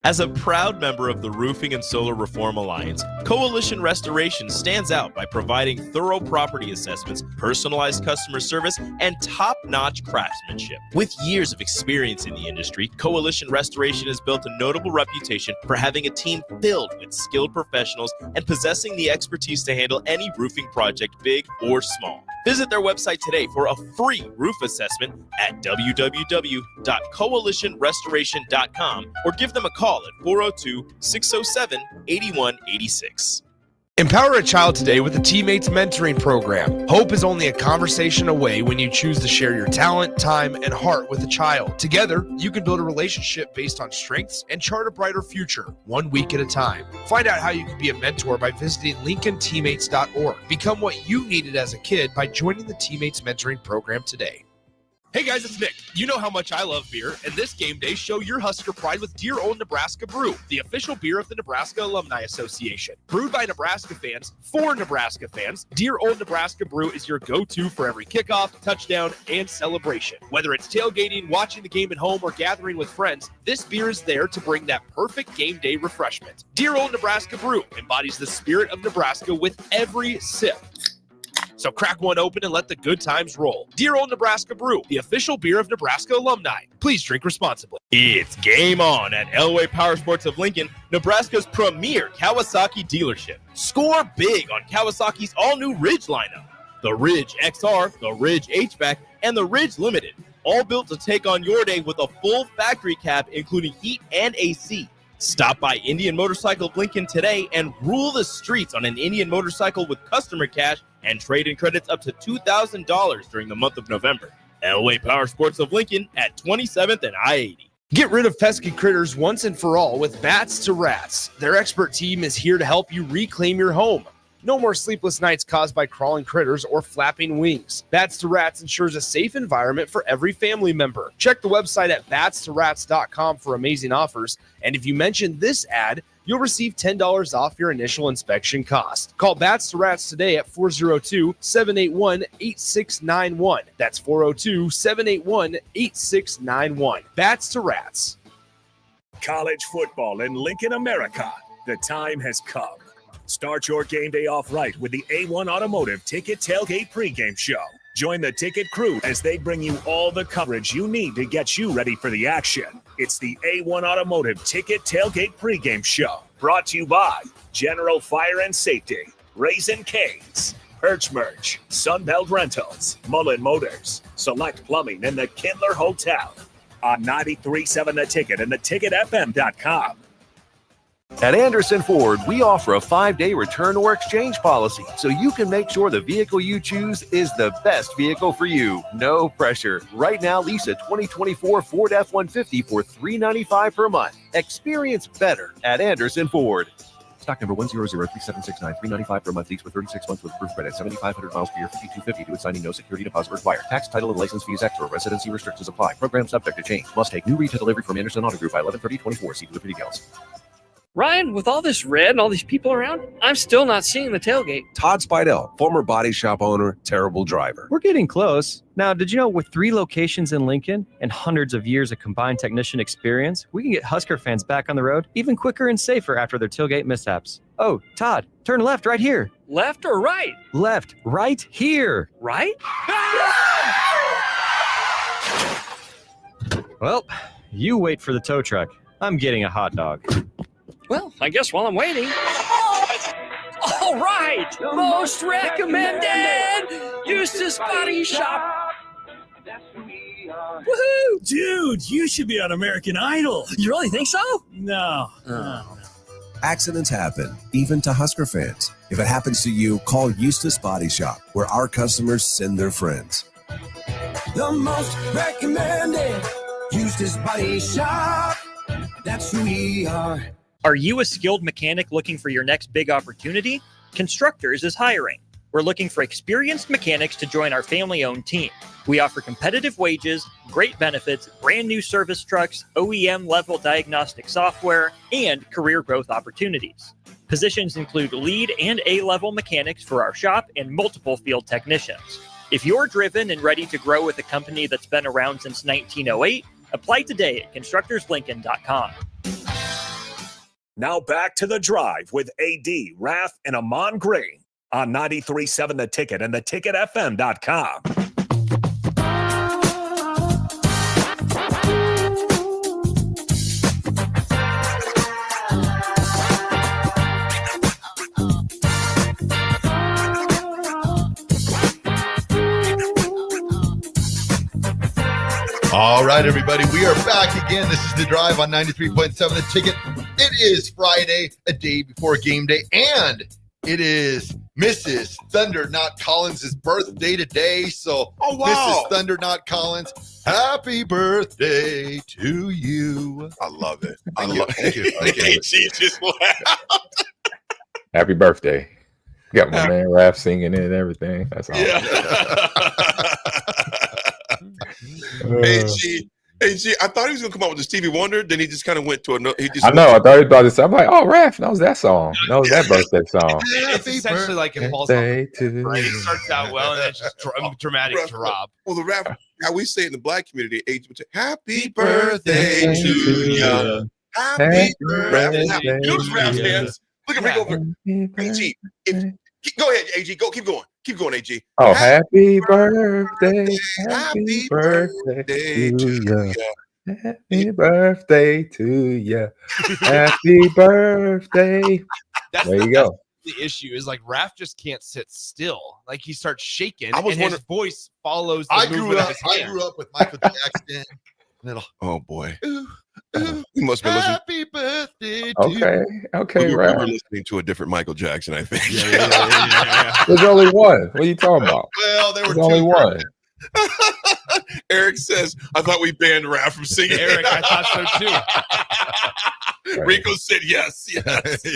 Speaker 17: As a proud member of the Roofing and Solar Reform Alliance, Coalition Restoration stands out by providing thorough property assessments, personalized customer service, and top-notch craftsmanship. With years of experience in the industry, Coalition Restoration has built a notable reputation for having a team filled with skilled professionals and possessing the expertise to handle any roofing project, big or small. Visit their website today for a free roof assessment at www.coalitionrestoration.com or give them a call
Speaker 5: call at 402-607-8186.
Speaker 4: Empower a child today with the Teammates Mentoring Program. Hope is only a conversation away when you choose to share your talent, time, and heart with a child. Together, you can build a relationship based on strengths and chart a brighter future, 1 week at a time. Find out how you can be a mentor by visiting LincolnTeammates.org. Become what you needed as a kid by joining the Teammates Mentoring Program today. Hey guys, it's Nick. You know how much I love beer, and this game day, show your Husker pride with Dear Old Nebraska Brew, the official beer of the Nebraska Alumni Association. Brewed by Nebraska fans, for Nebraska fans, Dear Old Nebraska Brew is your go-to for every kickoff, touchdown, and celebration. Whether it's tailgating, watching the game at home, or gathering with friends, this beer is there to bring that perfect game day refreshment. Dear Old Nebraska Brew embodies the spirit of Nebraska with every sip. So crack one open and let the good times roll. Dear Old Nebraska Brew, the official beer of Nebraska alumni. Please drink responsibly.
Speaker 5: It's game on at Elway Power Sports of Lincoln, Nebraska's premier Kawasaki dealership. Score big on Kawasaki's all-new Ridge lineup. The Ridge XR, the Ridge HVAC, and the Ridge Limited. All built to take on your day with a full factory cab, including heat and AC. Stop by Indian Motorcycle of Lincoln today and rule the streets on an Indian motorcycle with customer cash and trade-in credits up to $2,000 during the month of November. Elway Power Sports of Lincoln at 27th and I-80.
Speaker 4: Get rid of pesky critters once and for all with Bats to Rats. Their expert team is here to help you reclaim your home. No more sleepless nights caused by crawling critters or flapping wings. Bats to Rats ensures a safe environment for every family member. Check the website at batstoRats.com for amazing offers. And if you mention this ad, you'll receive $10 off your initial inspection cost. Call Bats to Rats today at 402-781-8691. That's 402-781-8691. Bats to Rats.
Speaker 8: College football in Lincoln, America. The time has come. Start your game day off right with the A1 Automotive Ticket Tailgate pregame show. Join the ticket crew as they bring you all the coverage you need to get you ready for the action. It's the A1 Automotive Ticket Tailgate pregame show. Brought to you by General Fire and Safety, Raisin Canes, Perch Merch, Sunbelt Rentals, Mullen Motors, Select Plumbing, and the Kindler Hotel. On 93.7 The Ticket and theticketfm.com.
Speaker 2: At Anderson Ford, we offer a 5-day return or exchange policy, so you can make sure the vehicle you choose is the best vehicle for you. No pressure. Right now, lease a 2024 Ford F-150 for $395 per month. Experience better at Anderson Ford. Stock number 1003769, $395 per month, lease for 36 months with proof credit, 7,500 miles per year, $5,250 due at signing, no security deposit required. Tax, title, and license fees extra. Residency restrictions apply. Program subject to change. Must take new retail delivery from Anderson Auto Group by 11/30/24. See delivery details.
Speaker 21: Ryan, with all this red and all these people around, I'm still not seeing the tailgate.
Speaker 22: Todd Spidell, former body shop owner, terrible driver.
Speaker 23: We're getting close. Now, did you know with 3 locations in Lincoln and hundreds of years of combined technician experience, we can get Husker fans back on the road even quicker and safer after their tailgate mishaps? Oh, Todd, turn left right here.
Speaker 21: Left or right?
Speaker 23: Left, right here.
Speaker 21: Right?
Speaker 23: Well, you wait for the tow truck. I'm getting a hot dog.
Speaker 21: Well, I guess while I'm waiting. All right! Most recommended! Eustace Body Shop!
Speaker 24: Woohoo! Dude, you should be on American Idol.
Speaker 21: You really think so?
Speaker 24: No.
Speaker 22: Accidents happen, even to Husker fans. If it happens to you, call Eustace Body Shop, where our customers send their friends.
Speaker 20: The most recommended Eustace Body Shop. That's who we are.
Speaker 3: Are you a skilled mechanic looking for your next big opportunity? Constructors is hiring. We're looking for experienced mechanics to join our family-owned team. We offer competitive wages, great benefits, brand new service trucks, OEM-level diagnostic software, and career growth opportunities. Positions include lead and A-level mechanics for our shop and multiple field technicians. If you're driven and ready to grow with a company that's been around since 1908, apply today at constructorslincoln.com.
Speaker 8: Now back to The Drive with AD, Raff, and Ahman Green on 93.7 The Ticket and theticketfm.com.
Speaker 12: All right, everybody, we are back again. This is The Drive on 93.7 The Ticket. It is Friday, a day before game day, and it is Mrs. Thunder Not Collins' birthday today. So, Mrs. Thunder Not Collins, happy birthday to you.
Speaker 13: I love it.
Speaker 12: Thank you.
Speaker 13: She just laughed.
Speaker 14: Happy birthday. Got my man Raff singing it and everything. That's all.
Speaker 13: AG, I thought he was gonna come out with the Stevie Wonder. Then he just kind of went to another.
Speaker 14: I know. I thought he was about to say. I'm like, oh, Raff knows that song. Knows that birthday song.
Speaker 17: It's essentially like it falls off. Right? It starts out well and then it's just dramatic drop.
Speaker 13: Well, the rap, how we say it in the black community, AG would say, "Happy birthday to you." Happy birthday. Use Raff's hands. Look at Rico over. AG, go ahead, AG. Keep going. Keep going, AG.
Speaker 14: Oh, happy birthday. Happy birthday to you. Happy birthday to you. Happy birthday. There you go.
Speaker 4: The issue is like Raff just can't sit still. Like he starts shaking
Speaker 13: I was
Speaker 4: and his voice follows the
Speaker 12: I
Speaker 4: movement of his
Speaker 12: I
Speaker 4: hand.
Speaker 12: grew up with Michael Jackson.
Speaker 13: Oh boy. You must be listening.
Speaker 12: Happy birthday to you.
Speaker 14: Okay,
Speaker 13: we
Speaker 14: Raff.
Speaker 13: were listening to a different Michael Jackson, I think.
Speaker 14: There's only one. What are you talking about?
Speaker 12: Well, there were
Speaker 14: There's only one.
Speaker 13: Eric says, I thought we banned Raff from singing.
Speaker 4: Eric, I thought so too.
Speaker 13: Rico said yes.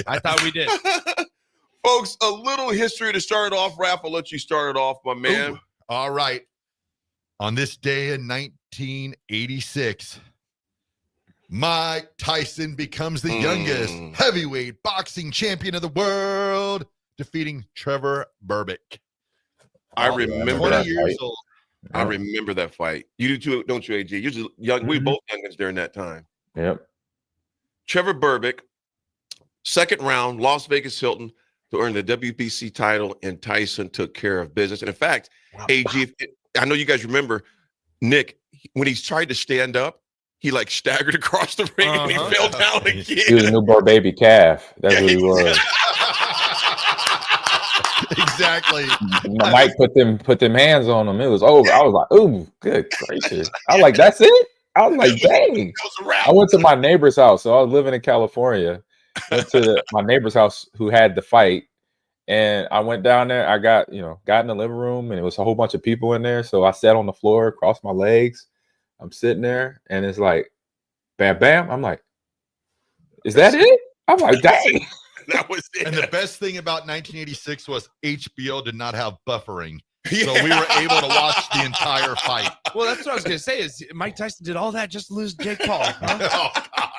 Speaker 4: I thought we did.
Speaker 13: Folks, a little history to start it off. Raff, I'll let you start it off, my man.
Speaker 12: Ooh. All right. On this day in 1986, Mike Tyson becomes the youngest heavyweight boxing champion of the world, defeating Trevor Berbick.
Speaker 13: I remember
Speaker 12: 20
Speaker 13: that
Speaker 12: years
Speaker 13: fight.
Speaker 12: old.
Speaker 13: I remember that fight. You do too, don't you, AG? You're just young. We both youngins during that time.
Speaker 14: Yep.
Speaker 13: Trevor Berbick, second round, Las Vegas Hilton to earn the WBC title, and Tyson took care of business. And in fact, AG, I know you guys remember Nick, when he tried to stand up, he like staggered across the ring and he fell down again.
Speaker 14: He was a newborn baby calf. That's what he was.
Speaker 12: Exactly.
Speaker 14: Mike put them hands on him. It was over. I was like, ooh, good gracious. I was like, that's it? I was like, dang. I went to my neighbor's house. So I was living in California. Went to my neighbor's house who had the fight. And I went down there. I got in the living room, and it was a whole bunch of people in there. So I sat on the floor, crossed my legs. I'm sitting there, and it's like, bam, bam. I'm like, is that it? I'm like, dang.
Speaker 13: That was it.
Speaker 12: And the best thing about 1986 was HBO did not have buffering. So we were able to watch the entire fight.
Speaker 4: Well, that's what I was going to say is Mike Tyson did all that just to lose Jake Paul. Huh?
Speaker 12: Oh,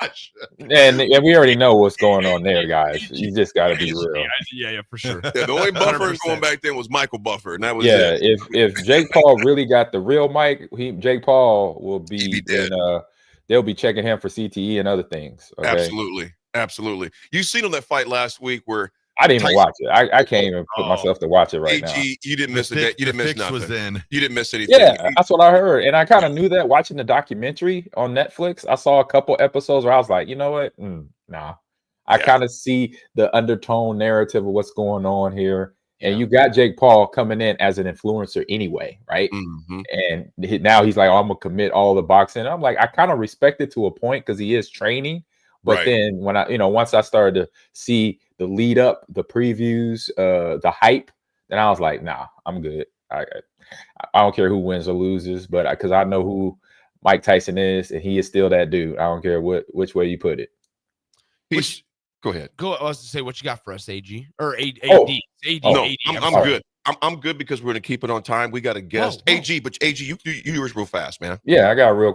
Speaker 12: gosh.
Speaker 14: And we already know what's going on there, guys. You just got to be real.
Speaker 4: Yeah, for sure.
Speaker 13: Yeah, the only buffering going back then was Michael Buffer, and that was
Speaker 14: Yeah,
Speaker 13: it.
Speaker 14: if Jake Paul really got the real Mike, Jake Paul will be
Speaker 13: dead.
Speaker 14: They'll be checking him for CTE and other things. Okay?
Speaker 13: Absolutely. You seen on that fight last week where
Speaker 14: I didn't even watch it. I can't even put myself to watch it right now.
Speaker 13: AG, you didn't miss it. You didn't miss nothing.
Speaker 12: Was in.
Speaker 13: You didn't miss anything.
Speaker 14: Yeah, that's what I heard, and I kind of knew that watching the documentary on Netflix. I saw a couple episodes where I was like, you know what? Nah. I kind of see the undertone narrative of what's going on here. And you got Jake Paul coming in as an influencer anyway, right? And now he's like, oh, I'm gonna commit all the boxing. I'm like, I kind of respect it to a point because he is training. But then when once I started to see the lead up, the previews, the hype, then I was like, nah, I'm good. I don't care who wins or loses, but because I know who Mike Tyson is, and he is still that dude. I don't care which way you put it.
Speaker 13: Go ahead.
Speaker 4: I was to say what you got for us, AG or AD.
Speaker 13: No, I'm good. I'm good because we're gonna keep it on time. We got a guest, AG, but AG, you yours real fast, man.
Speaker 14: Yeah, I got a real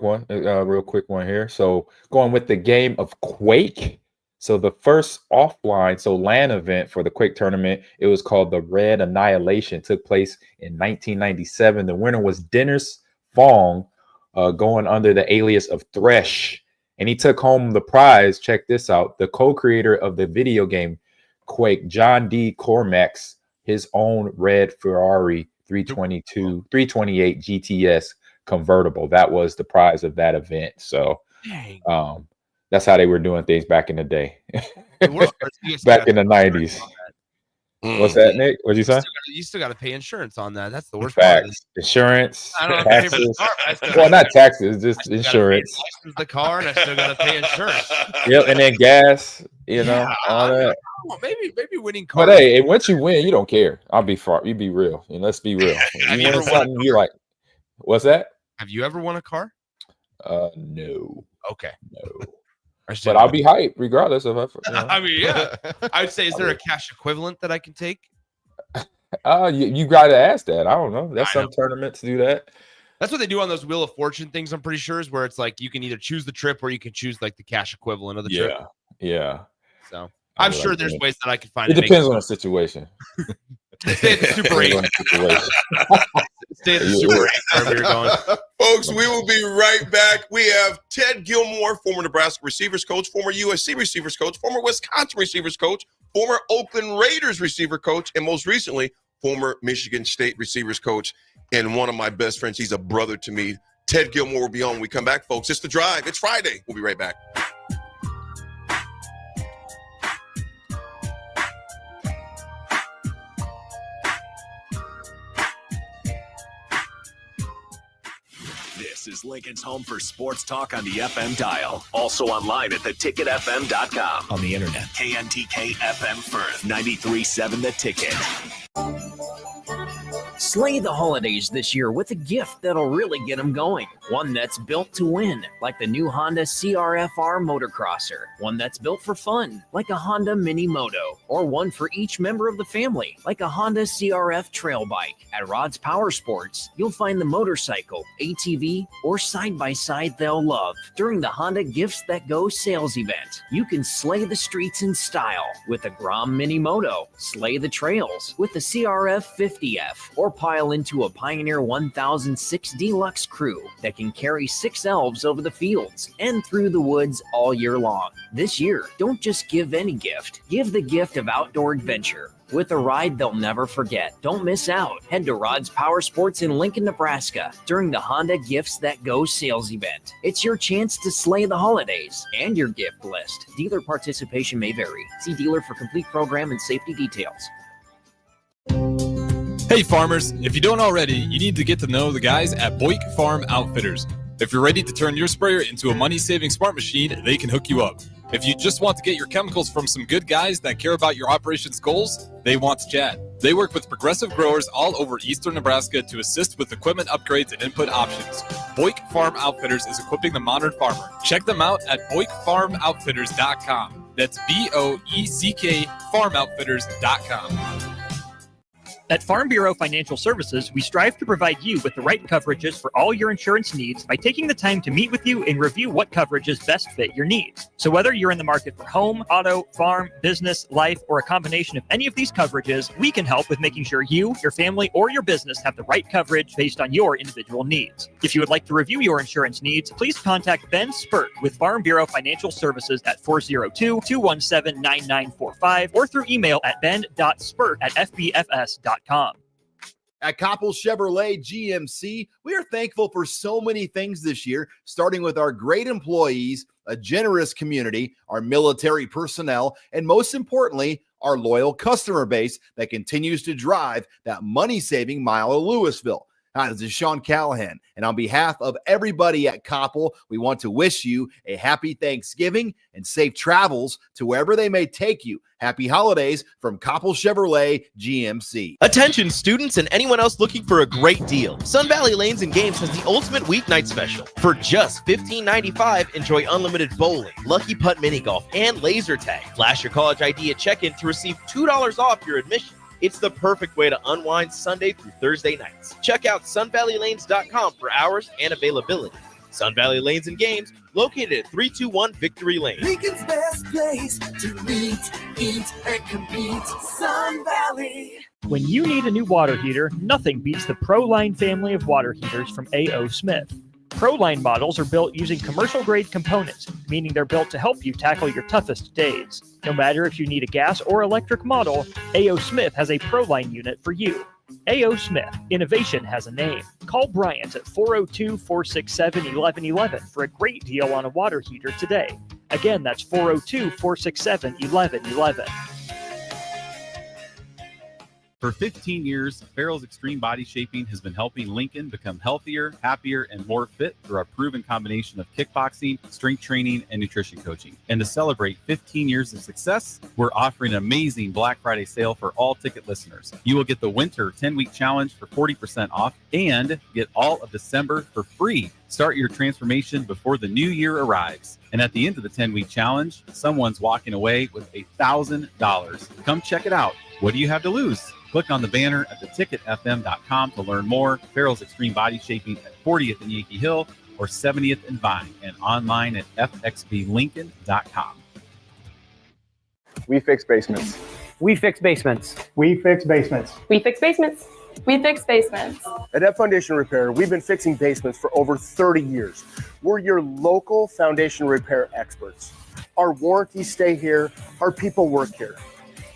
Speaker 14: quick one here. So going with the game of Quake. So the first offline, LAN event for the Quake tournament, it was called the Red Annihilation. Took place in 1997. The winner was Dennis Fong, going under the alias of Thresh. And he took home the prize. Check this out. The co-creator of the video game Quake, John D. Cormack's, his own red Ferrari 328 GTS convertible. That was the prize of that event. So that's how they were doing things back in the day. Back in the 90s. What's that, Nick? What'd you say?
Speaker 4: You still got to pay insurance on that. That's the worst part.
Speaker 14: Facts. Insurance,
Speaker 4: I don't have to pay for the
Speaker 14: taxes.
Speaker 4: car. I still
Speaker 14: Well,
Speaker 4: gotta
Speaker 14: not taxes, just insurance.
Speaker 4: license the car, and I still got to pay insurance.
Speaker 14: Yep, and then gas. You know, all that.
Speaker 4: Maybe winning car.
Speaker 14: But hey, and once you win, you don't care. You be real, and let's be real.
Speaker 4: Have
Speaker 14: You
Speaker 4: you
Speaker 14: win
Speaker 4: ever won a
Speaker 14: something, you like. What's that?
Speaker 4: Have you ever won a car?
Speaker 14: No.
Speaker 4: Okay.
Speaker 14: No. But I'll be hyped regardless of.
Speaker 4: I mean, yeah. I would say, is there a cash equivalent that I can take?
Speaker 14: You got to ask that. I don't know. That's some tournaments do that.
Speaker 4: That's what they do on those Wheel of Fortune things. I'm pretty sure is where it's like you can either choose the trip or you can choose like the cash equivalent of the trip.
Speaker 14: Yeah.
Speaker 4: So I'm sure there's ways that I can find.
Speaker 14: It depends on the situation.
Speaker 4: Stay at the Super 8. Stay at the Super 8 wherever you're going.
Speaker 13: Folks, we will be right back. We have Ted Gilmore, former Nebraska receivers coach, former USC receivers coach, former Wisconsin receivers coach, former Oakland Raiders receiver coach, and most recently, former Michigan State receivers coach, and one of my best friends. He's a brother to me. Ted Gilmore will be on when we come back, folks. It's The Drive. It's Friday. We'll be right back.
Speaker 8: This is Lincoln's home for sports talk on the FM dial. Also online at theticketfm.com. On the internet. KNTK FM Firth, 93.7 The Ticket.
Speaker 6: Slay the holidays this year with a gift that'll really get them going. One that's built to win, like the new Honda CRF-R Motocrosser. One that's built for fun, like a Honda Mini Moto. Or one for each member of the family, like a Honda CRF Trail Bike. At Rod's Power Sports, you'll find the motorcycle, ATV, or side-by-side they'll love during the Honda Gifts That Go sales event. You can slay the streets in style with the Grom Mini Moto, slay the trails with the CRF 50F, or pile into a Pioneer 1006 Deluxe Crew that can carry 6 elves over the fields and through the woods all year long. This year, don't just give any gift. Give the gift of outdoor adventure with a ride they'll never forget. Don't miss out. Head to Rod's Power Sports in Lincoln, Nebraska during the Honda Gifts That Go sales event. It's your chance to slay the holidays and your gift list. Dealer participation may vary. See dealer for complete program and safety details.
Speaker 7: Hey farmers, if you don't already, you need to get to know the guys at Boyk Farm Outfitters. If you're ready to turn your sprayer into a money-saving smart machine, they can hook you up. If you just want to get your chemicals from some good guys that care about your operations goals, they want to chat. They work with progressive growers all over eastern Nebraska to assist with equipment upgrades and input options. Boyk Farm Outfitters is equipping the modern farmer. Check them out at BoykFarmOutfitters.com. That's BOECK FarmOutfitters.com.
Speaker 3: At Farm Bureau Financial Services, we strive to provide you with the right coverages for all your insurance needs by taking the time to meet with you and review what coverages best fit your needs. So whether you're in the market for home, auto, farm, business, life, or a combination of any of these coverages, we can help with making sure you, your family, or your business have the right coverage based on your individual needs. If you would like to review your insurance needs, please contact Ben Spurt with Farm Bureau Financial Services at 402-217-9945 or through email at ben.spurt@fbfs.com.
Speaker 9: At Koppel Chevrolet GMC, we are thankful for so many things this year, starting with our great employees, a generous community, our military personnel, and most importantly, our loyal customer base that continues to drive that money-saving mile of Louisville. Hi, this is Sean Callahan, and on behalf of everybody at Koppel, we want to wish you a happy Thanksgiving and safe travels to wherever they may take you. Happy holidays from Koppel Chevrolet GMC.
Speaker 5: Attention students and anyone else looking for a great deal. Sun Valley Lanes and Games has the ultimate weeknight special. For just $15.95, enjoy unlimited bowling, lucky putt mini golf, and laser tag. Flash your college ID at check-in to receive $2 off your admission. It's the perfect way to unwind Sunday through Thursday nights. Check out sunvalleylanes.com for hours and availability. Sun Valley Lanes and Games, located at 321 Victory Lane.
Speaker 20: Lincoln's best place to meet, eat, and compete. Sun Valley.
Speaker 3: When you need a new water heater, nothing beats the ProLine family of water heaters from A.O. Smith. ProLine models are built using commercial-grade components, meaning they're built to help you tackle your toughest days. No matter if you need a gas or electric model, A.O. Smith has a ProLine unit for you. A.O. Smith, innovation has a name. Call Bryant at 402-467-1111 for a great deal on a water heater today. Again, that's 402-467-1111.
Speaker 10: For 15 years, Farrell's Extreme Body Shaping has been helping Lincoln become healthier, happier, and more fit through our proven combination of kickboxing, strength training, and nutrition coaching. And to celebrate 15 years of success, we're offering an amazing Black Friday sale for all ticket listeners. You will get the Winter 10-week challenge for 40% off and get all of December for free. Start your transformation before the new year arrives. And at the end of the 10-week challenge, someone's walking away with $1,000. Come check it out. What do you have to lose? Click on the banner at theticketfm.com to learn more. Farrell's Extreme Body Shaping at 40th and Yankee Hill or 70th and Vine, and online at fxblincoln.com.
Speaker 11: We fix basements.
Speaker 15: We fix basements.
Speaker 11: We fix basements.
Speaker 16: We fix basements. We fix basements.
Speaker 11: At F Foundation Repair, we've been fixing basements for over 30 years. We're your local foundation repair experts. Our warranties stay here. Our people work here.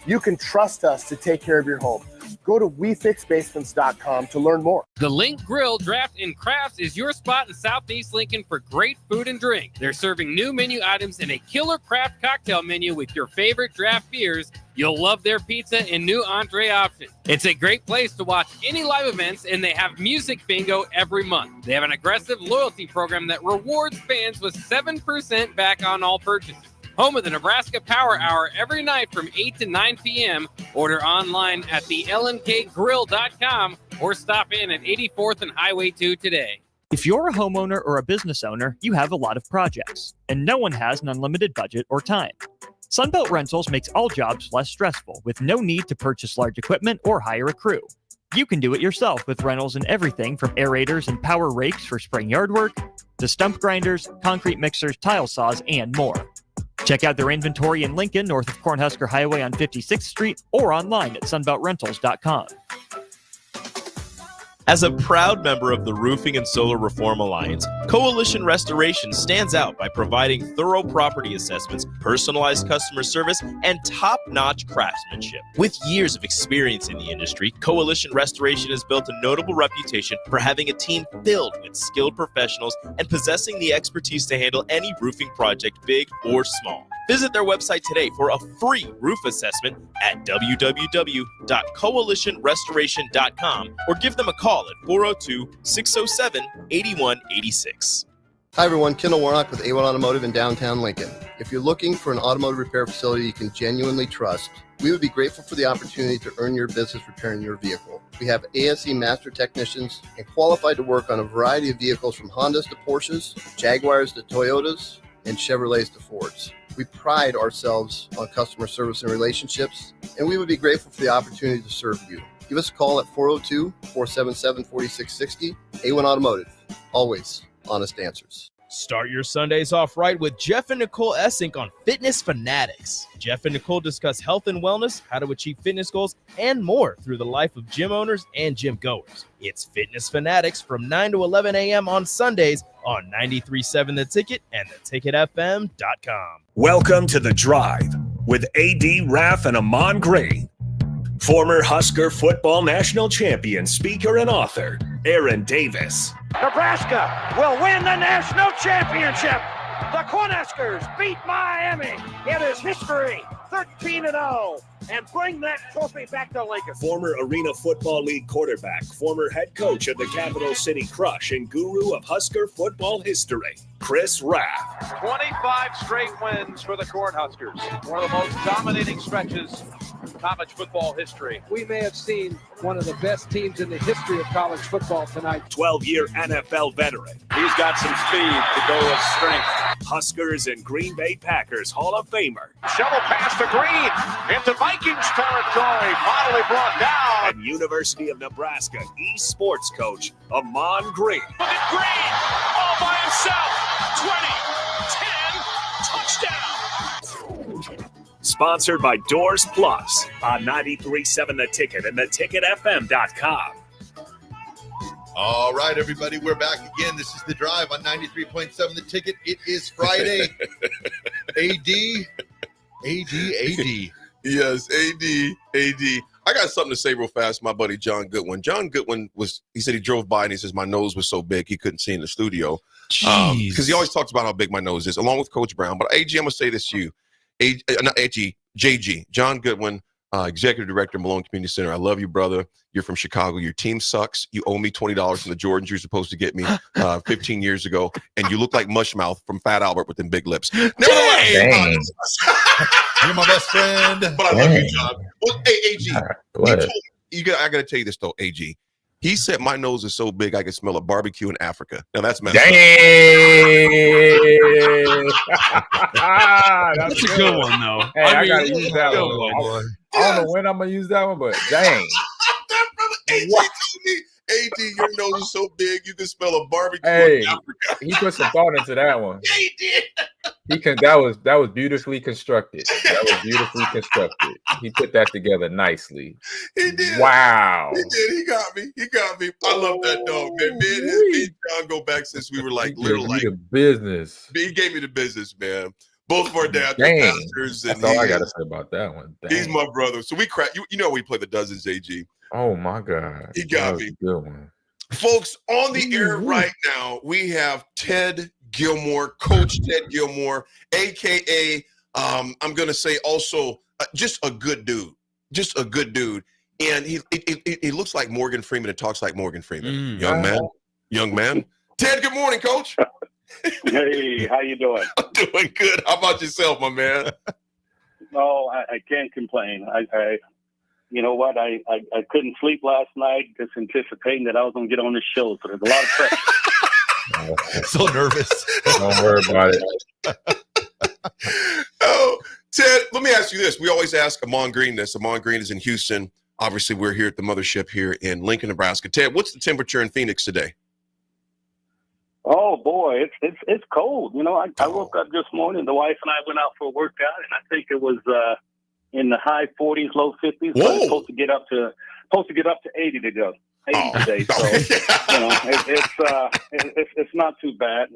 Speaker 11: You can trust us to take care of your home. Go to WeFixBasements.com to learn more.
Speaker 18: The Link Grill Draft and Crafts is your spot in Southeast Lincoln for great food and drink. They're serving new menu items and a killer craft cocktail menu with your favorite draft beers. You'll love their pizza and new entree options. It's a great place to watch any live events, and they have music bingo every month. They have an aggressive loyalty program that rewards fans with 7% back on all purchases. Home of the Nebraska Power Hour every night from 8 to 9 p.m. Order online at thelnkgrill.com or stop in at 84th and Highway 2 today.
Speaker 3: If you're a homeowner or a business owner, you have a lot of projects, and no one has an unlimited budget or time. Sunbelt Rentals makes all jobs less stressful with no need to purchase large equipment or hire a crew. You can do it yourself with rentals and everything from aerators and power rakes for spring yard work to stump grinders, concrete mixers, tile saws, and more. Check out their inventory in Lincoln, north of Cornhusker Highway on 56th Street, or online at sunbeltrentals.com.
Speaker 17: As a proud member of the Roofing and Solar Reform Alliance, Coalition Restoration stands out by providing thorough property assessments, personalized customer service, and top-notch craftsmanship. With years of experience in the industry, Coalition Restoration has built a notable reputation for having a team filled with skilled professionals and possessing the expertise to handle any roofing project, big or small. Visit their website today for a free roof assessment at www.coalitionrestoration.com or give them a call at 402-607-8186.
Speaker 19: Hi everyone, Kendall Warnock with A1 Automotive in downtown Lincoln. If you're looking for an automotive repair facility you can genuinely trust, we would be grateful for the opportunity to earn your business repairing your vehicle. We have ASE master technicians and qualified to work on a variety of vehicles from Hondas to Porsches, Jaguars to Toyotas, and Chevrolets to Fords. We pride ourselves on customer service and relationships, and we would be grateful for the opportunity to serve you. Give us a call at 402-477-4660. A1 Automotive, always honest answers.
Speaker 17: Start your Sundays off right with Jeff and Nicole Essink on Fitness Fanatics. Jeff and Nicole discuss health and wellness, how to achieve fitness goals, and more through the life of gym owners and gym goers. It's Fitness Fanatics from 9 to 11 a.m. on Sundays on 93.7 The Ticket and theticketfm.com.
Speaker 8: Welcome to The Drive with AD Raff and Ahman Green. Former Husker football national champion, speaker, and author, Aaron Davis.
Speaker 25: Nebraska will win the national championship. The Cornhuskers beat Miami. It is history, 13-0, and bring that trophy back to Lincoln.
Speaker 8: Former Arena Football League quarterback, former head coach of the Capital City Crush, and guru of Husker football history, Chris Raff.
Speaker 28: 25 straight wins for the Cornhuskers. One of the most dominating stretches in college football history.
Speaker 29: We may have seen one of the best teams in the history of college football tonight.
Speaker 8: 12-year NFL veteran.
Speaker 28: He's got some speed to go with strength.
Speaker 8: Huskers and Green Bay Packers Hall of Famer.
Speaker 28: Shovel pass to Green into Vikings territory. Finally brought down.
Speaker 8: And University of Nebraska eSports coach, Ahman Green.
Speaker 28: Look at Green all by himself. 20, 10, touchdown.
Speaker 8: Sponsored by Doors Plus on 93.7 The Ticket and theticketfm.com.
Speaker 12: All right, everybody, we're back again. This is The Drive on 93.7 The Ticket. It is Friday. AD.
Speaker 13: Yes, AD. I got something to say real fast, my buddy John Goodwin. John Goodwin he said he drove by and he says my nose was so big he couldn't see in the studio. Because he always talks about how big my nose is, along with Coach Brown. But AG, I'm going to say this to you. JG, John Goodwin, executive director, Malone Community Center. I love you, brother. You're from Chicago. Your team sucks. You owe me $20 from the Jordans you're supposed to get me 15 years ago. And you look like Mushmouth from Fat Albert with them big lips. Nevertheless,
Speaker 12: you're my best friend.
Speaker 13: But I love you, John. Well, hey, AG, I got to tell you this, though, AG. He said my nose is so big I can smell a barbecue in Africa. Now, that's messed up.
Speaker 14: That's
Speaker 10: a good one, though.
Speaker 14: Hey, I gotta use that one. I don't know when I'm gonna use that one, but dang.
Speaker 13: That brother AG told me, AG, your nose is so big you can smell a barbecue
Speaker 14: Hey,
Speaker 13: in Africa.
Speaker 14: he put some thought into that one.
Speaker 13: Yeah, he did.
Speaker 14: That was beautifully constructed. That was beautifully constructed. He put that together nicely.
Speaker 13: He did.
Speaker 14: Wow.
Speaker 13: He did. He got me. I love that dog, man. Me and John go back since we were like little. Like
Speaker 14: the business.
Speaker 13: He gave me the business, man. Both of our dads are
Speaker 14: Dang.
Speaker 13: pastors.
Speaker 14: That's
Speaker 13: And
Speaker 14: all I gotta say about that one. Dang.
Speaker 13: He's my brother. So we crack. You know we play the dozens, AG.
Speaker 14: Oh my God.
Speaker 13: He got
Speaker 14: That was
Speaker 13: me.
Speaker 14: a good one.
Speaker 13: Folks, on the air right now, we have Ted Gilmore, Coach Ted Gilmore, a.k.a. I'm going to say also just a good dude. Just a good dude. And he looks like Morgan Freeman and talks like Morgan Freeman. Young man. Ted, good morning, Coach.
Speaker 1: Hey, how you doing?
Speaker 13: I'm doing good. How about yourself, my man?
Speaker 1: No, I can't complain. I you know what? I couldn't sleep last night just anticipating that I was going to get on this show. So there's a lot of pressure.
Speaker 12: So nervous.
Speaker 14: Don't worry about it.
Speaker 13: Oh, Ted, let me ask you this. We always ask Ahman Green this. Ahman Green is in Houston. Obviously, we're here at the mothership here in Lincoln, Nebraska. Ted, what's the temperature in Phoenix today?
Speaker 1: Oh boy, it's cold. You know, I woke up this morning. The wife and I went out for a workout, and I think it was in the high 40s, low 50s. But it's supposed to get up to 80 to go. 80 today. So you know, it's not too bad.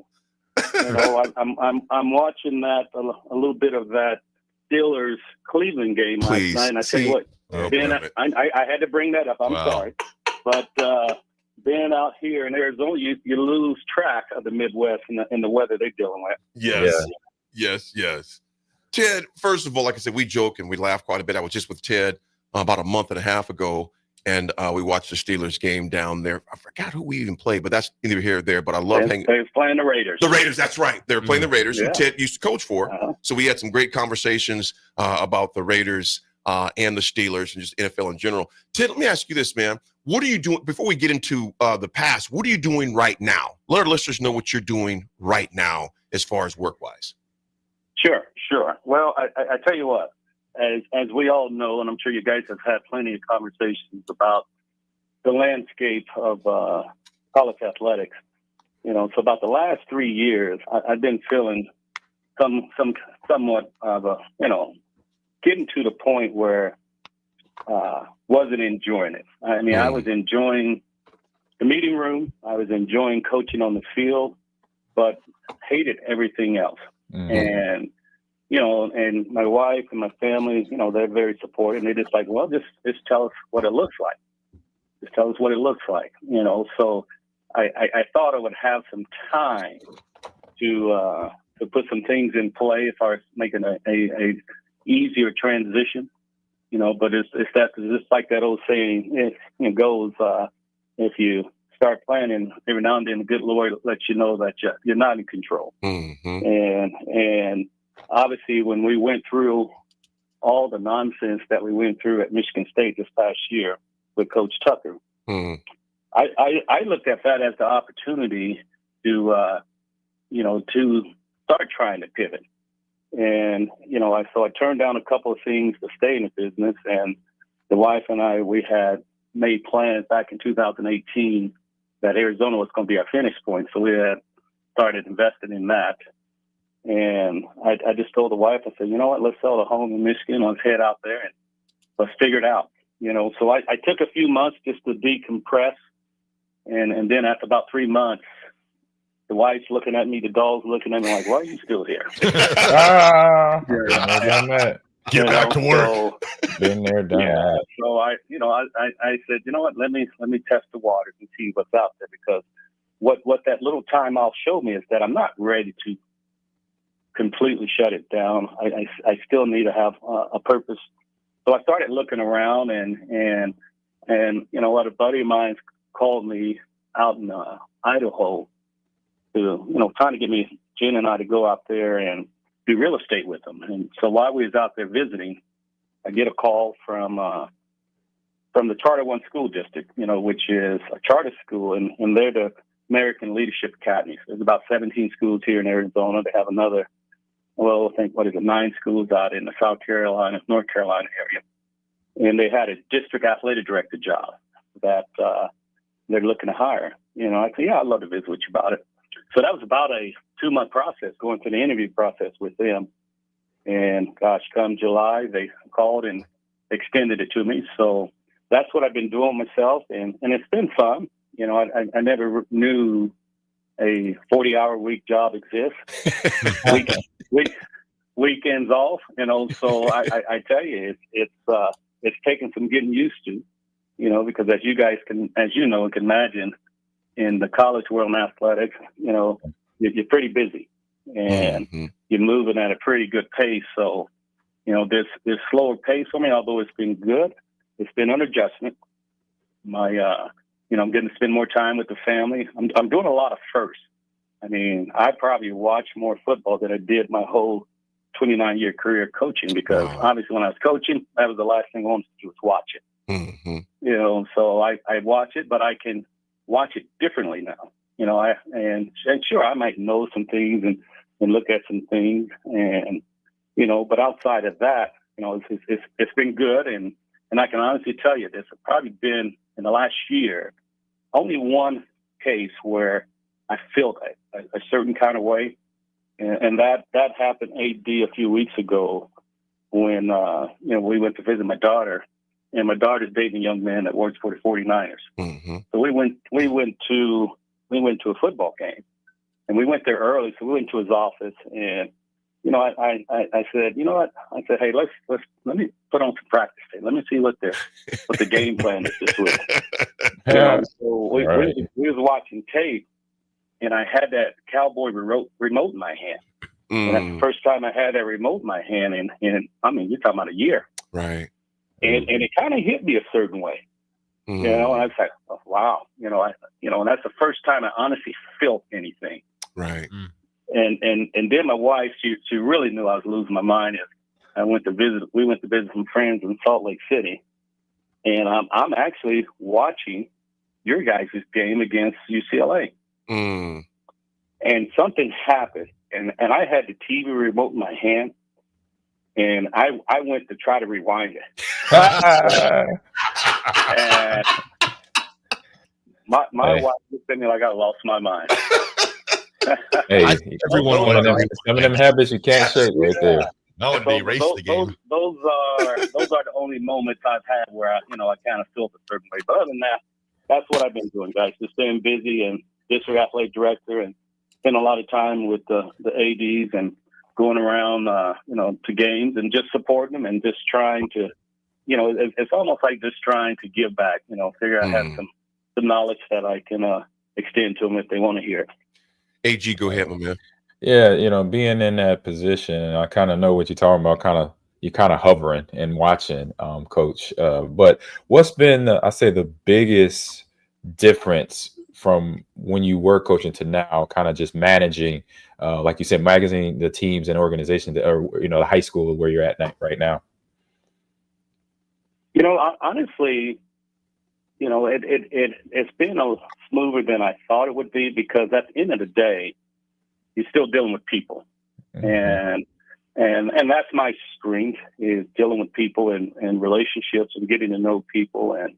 Speaker 1: You know, I'm watching that a little bit of that Steelers Cleveland game last night. And I tell you what, I had to bring that up. I'm sorry, but being out here in Arizona, you lose track of the Midwest and the weather they're dealing with.
Speaker 13: Yes. Ted, first of all, like I said, we joke and we laugh quite a bit. I was just with Ted about a month and a half ago, and we watched the Steelers game down there. I forgot who we even played, but that's neither here or there. But I love hanging.
Speaker 1: They were playing the Raiders.
Speaker 13: The Raiders, that's right. They were playing the Raiders, who
Speaker 1: Yeah.
Speaker 13: Ted used to coach for. So we had some great conversations about the Raiders and the Steelers and just NFL in general. Ted, let me ask you this, man. What are you doing, before we get into the past, what are you doing right now? Let our listeners know what you're doing right now as far as work-wise.
Speaker 1: Sure. Well, I tell you what, as we all know, and I'm sure you guys have had plenty of conversations about the landscape of college athletics. You know, so about the last 3 years, I've been feeling somewhat of a, you know, getting to the point where wasn't enjoying it. I mean, I was enjoying the meeting room. I was enjoying coaching on the field, but hated everything else. And, you know, and my wife and my family, you know, they're very supportive. And they're just like, well, just tell us what it looks like. Just tell us what it looks like, you know. So I thought I would have some time to put some things in play as far as making a easier transition, you know. But it's just like that old saying, it goes, if you start planning, every now and then the good Lord lets you know that you're not in control. And obviously when we went through all the nonsense that we went through at Michigan State this past year with Coach Tucker, I looked at that as the opportunity to, you know, to start trying to pivot. And, you know, so I turned down a couple of things to stay in the business. And the wife and I, we had made plans back in 2018 that Arizona was going to be our finish point. So we had started investing in that. And I just told the wife, I said, you know what, let's sell the home in Michigan. Let's head out there and let's figure it out. You know, so I took a few months just to decompress. And then after about 3 months, the wife's looking at me, the dog's looking at me like, why are you still here?
Speaker 12: Get back to work.
Speaker 1: So,
Speaker 14: been there, done that.
Speaker 1: So I said, you know what, let me test the waters and see what's out there, because what that little time off showed me is that I'm not ready to completely shut it down. I still need to have a purpose So I started looking around, and you know what, a buddy of mine called me out in Idaho to, trying to get me, Jen and I, to go out there and do real estate with them. And so while we was out there visiting, I get a call from the Charter One School District, which is a charter school, and they're the American Leadership Academy. There's about 17 schools here in Arizona. They have another, I think, 9 schools out in the South Carolina, North Carolina area. And they had a district athletic director job that they're looking to hire. I said, yeah, I'd love to visit with you about it. So that was about a 2-month process, going through the interview process with them. And gosh, come July, they called and extended it to me. So that's what I've been doing myself, and it's been fun. I never knew a 40-hour week job exists. Weekends off, So I tell you, it's taken some getting used to, because as you guys can imagine, in the college world in athletics, you're pretty busy, and you're moving at a pretty good pace. So, this slower pace for me, although it's been good, it's been an adjustment. I'm getting to spend more time with the family. I'm doing a lot of firsts. I mean, I probably watched more football than I did my whole 29-year career coaching, because obviously when I was coaching, that was the last thing I wanted to do was watch it. So I watch it, but I can watch it differently now. And sure, I might know some things and look at some things, and but outside of that, it's been good, and I can honestly tell you, there's probably been in the last year only one case where I felt a certain kind of way, and that happened AD a few weeks ago when we went to visit my daughter, and my daughter's dating a young man that works for the 49ers. So we went to a football game, and we went there early. So we went to his office, and I said, what? I said, hey, let me put on some practice tape. Let me see what the game plan is this week. So we was watching tape, and I had that Cowboy remote in my hand. And that's the first time I had that remote in my hand, and I mean, you're talking about a year.
Speaker 13: Right.
Speaker 1: And it kind of hit me a certain way. And I was like, oh, wow. And that's the first time I honestly felt anything.
Speaker 13: Right.
Speaker 1: And then my wife, she really knew I was losing my mind. We went to visit some friends in Salt Lake City, and I'm actually watching your guys' game against UCLA. And something happened, and I had the TV remote in my hand, and I went to try to rewind it. And my wife looked at me like I lost my mind.
Speaker 14: Hey, some of them habits you can't shake right there.
Speaker 12: No one erase the game.
Speaker 1: Those are the only moments I've had where I kind of felt a certain way. But other than that, that's what I've been doing, guys. Just staying busy, and district athletic director, and spend a lot of time with the ADs, and going around, to games, and just supporting them, and just trying to, it's almost like just trying to give back. Figure I have some knowledge that I can extend to them if they want to hear it.
Speaker 13: AG, go ahead, my man.
Speaker 14: Yeah, being in that position, I kind of know what you're talking about. You're kind of hovering and watching, Coach. But what's been, I say, the biggest difference from when you were coaching to now, kind of just managing, like you said, managing the teams and organizations, or the high school where you're at right now?
Speaker 1: Honestly, it's been smoother than I thought it would be, because at the end of the day, you're still dealing with people, and that's my strength, is dealing with people and relationships and getting to know people, and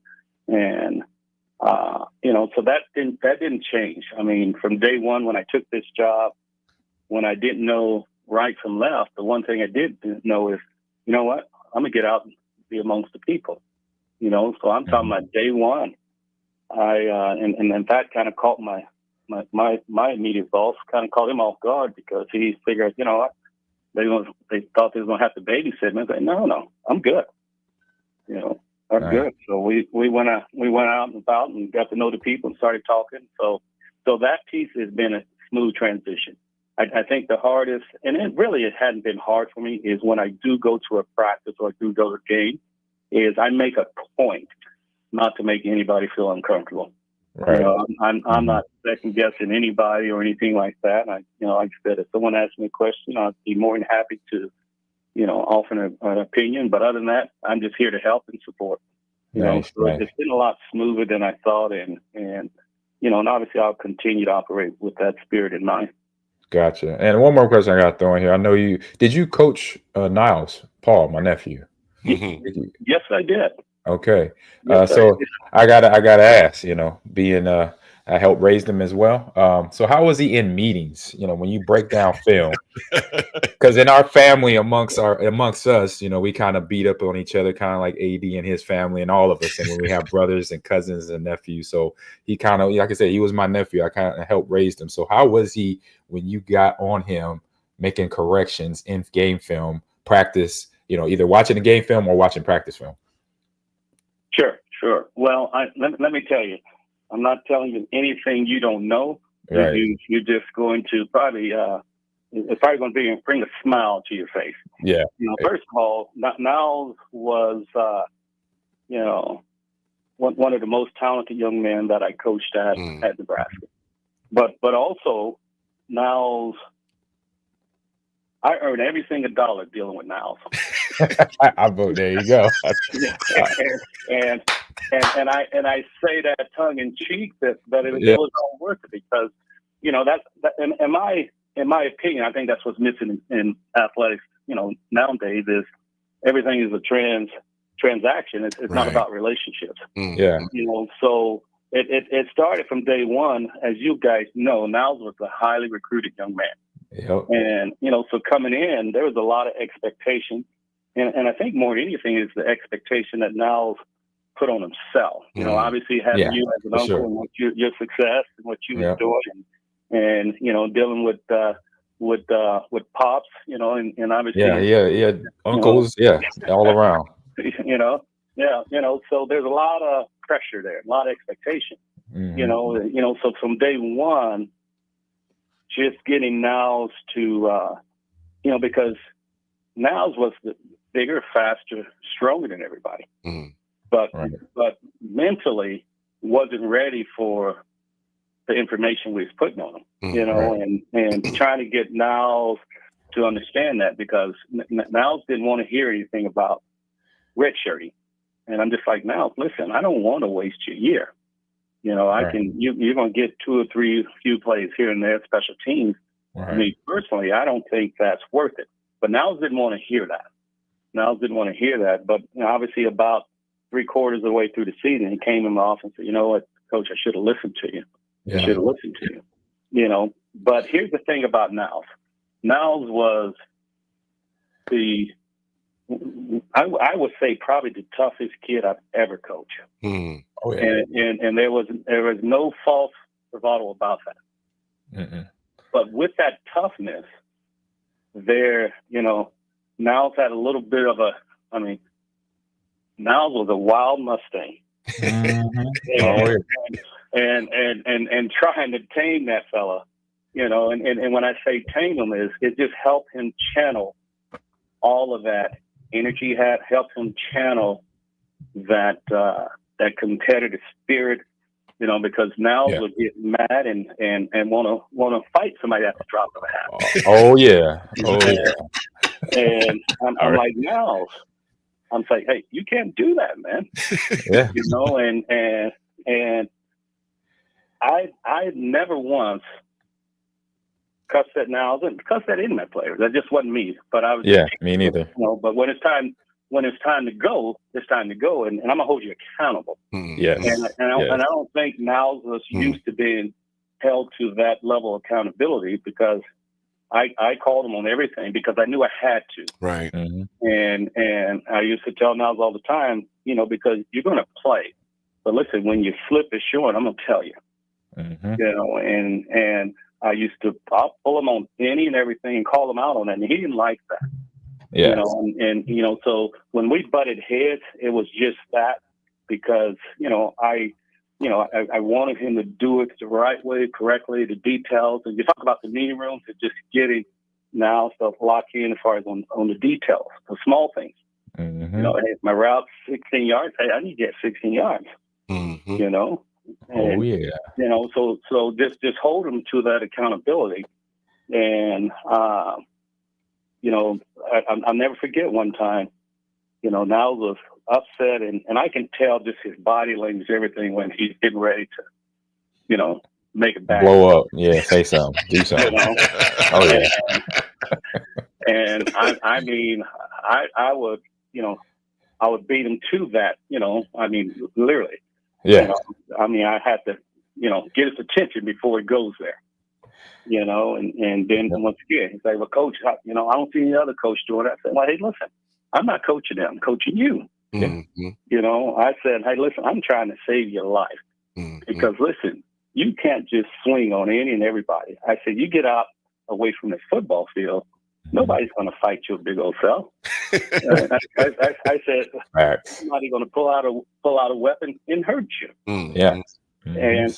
Speaker 1: so that didn't change. I mean, from day one when I took this job, when I didn't know right from left, the one thing I did know is, what, I'm gonna get out and be amongst the people. So I'm talking about day one. And that kind of caught my immediate boss, kind of caught him off guard, because he figured, they thought they was gonna have to babysit me. I said, no, I'm good. I'm good. So we went out and about and got to know the people and started talking. So that piece has been a smooth transition. I think the hardest, and it hadn't been hard for me, is when I do go to a practice or I do go to a game, is I make a point not to make anybody feel uncomfortable.
Speaker 14: Right.
Speaker 1: You know, I'm not second guessing anybody or anything like that. Like I said, if someone asks me a question, I'd be more than happy to, offer an opinion. But other than that, I'm just here to help and support.
Speaker 14: Nice.
Speaker 1: It's been a lot smoother than I thought, and obviously I'll continue to operate with that spirit in mind.
Speaker 14: Gotcha. And one more question I got to throw in here. I know did you coach Niles, Paul, my nephew?
Speaker 1: Yes, I did.
Speaker 14: Okay.
Speaker 1: Yes,
Speaker 14: So I gotta ask, being I helped raise them as well. So how was he in meetings? When you break down film, because in our family, amongst us, we kind of beat up on each other, kind of like AD and his family and all of us. And when we have brothers and cousins and nephews, so he kind of, like I said, he was my nephew. I kind of helped raise him. So how was he when you got on him making corrections in game film practice? Either watching the game film or watching practice film.
Speaker 1: Sure. Well, let me tell you, I'm not telling you anything you don't know.
Speaker 14: Right.
Speaker 1: You're just going to probably, it's probably going to bring a smile to your face.
Speaker 14: Yeah.
Speaker 1: First of all, Niles was, one of the most talented young men that I coached at Nebraska. But also, Niles, I earned every single dollar dealing with Niles.
Speaker 14: There you go.
Speaker 1: and I say that tongue in cheek that it was all worth it, because that in my opinion, I think that's what's missing in athletics. Nowadays is everything is a transaction. It's not about relationships.
Speaker 14: Yeah.
Speaker 1: So it started from day one, as you guys know. Niles was a highly recruited young man.
Speaker 14: Yep.
Speaker 1: And, so coming in, there was a lot of expectation. And I think more than anything is the expectation that Niles put on himself. Obviously having you as an uncle and what your success and what you was doing and dealing with pops, and obviously.
Speaker 14: Yeah. Uncles, all around.
Speaker 1: So there's a lot of pressure there, a lot of expectation.
Speaker 14: Mm-hmm.
Speaker 1: So from day one, just getting Niles to, because Niles was the bigger, faster, stronger than everybody, but mentally wasn't ready for the information we was putting on him, and trying to get Niles to understand that, because Niles didn't want to hear anything about redshirting. And I'm just like, Niles, listen, I don't want to waste your year. You're going to get 2 or 3 few plays here and there, special teams.
Speaker 14: Right.
Speaker 1: Me personally, I don't think that's worth it. But Niles didn't want to hear that. But obviously, about 3/4 of the way through the season, he came in my office and said, "You know what, Coach, I should have listened to you.
Speaker 14: Yeah.
Speaker 1: I should have listened to you." But here's the thing about Niles. Niles was I would say probably the toughest kid I've ever coached.
Speaker 14: Oh, yeah.
Speaker 1: And there was no false bravado about that.
Speaker 14: Mm-mm.
Speaker 1: But with that toughness, Niles had a little bit of Niles was a wild Mustang.
Speaker 14: Mm-hmm.
Speaker 1: And trying to tame that fella, and when I say tame him, it just helped him channel all of that energy, helped him channel that competitive spirit, because Niles would get mad and want to fight somebody at the drop of a hat.
Speaker 14: Oh yeah.
Speaker 1: And I'm like, Niles, I'm like, hey, you can't do that, man.
Speaker 14: Yeah.
Speaker 1: And I never once cussed at Niles and cussed at any of my players. That just wasn't me. But I was
Speaker 14: me neither.
Speaker 1: But when it's time to go, it's time to go, and I'm gonna hold you accountable.
Speaker 14: Yes.
Speaker 1: And I don't think Niles was used to being held to that level of accountability, because I called him on everything because I knew I had to.
Speaker 13: Right.
Speaker 14: Mm-hmm.
Speaker 1: And I used to tell Niles all the time, because you're going to play. But listen, when your slip is showing, I'm going to tell you.
Speaker 14: Mm-hmm.
Speaker 1: And I'll pull him on any and everything and call him out on it. And he didn't like that.
Speaker 14: Yeah.
Speaker 1: So when we butted heads, it was just that, because, I wanted him to do it the right way, correctly, the details. And you talk about the meeting rooms, and just getting now stuff locked in as far as on the details, the small things. You know, hey, if my route's 16 yards, hey, I need to get 16 yards. You know, and, you know, so just hold them to that accountability, and you know, I'll never forget one time. You know, Niles was upset, and I can tell just his body language, everything, when he's getting ready to, you know, make it back.
Speaker 14: Blow up. Yeah, say something. Do something.
Speaker 1: You know?
Speaker 14: Oh, yeah.
Speaker 1: And I mean, I would, you know, I would beat him to that, you know, I mean, literally.
Speaker 14: Yeah.
Speaker 1: You know, I mean, I had to, you know, get his attention before he goes there. You know, and then once again, he's like, well, coach, you know, I don't see any other coach doing that. I said, well, hey, listen, I'm not coaching them. I'm coaching you. You know, I said, hey, listen, I'm trying to save your life. Because, listen, you can't just swing on any and everybody. I said, you get out away from the football field, nobody's going to fight your big old self. I said, somebody's going to pull out a weapon and hurt you.
Speaker 14: Yeah.
Speaker 1: And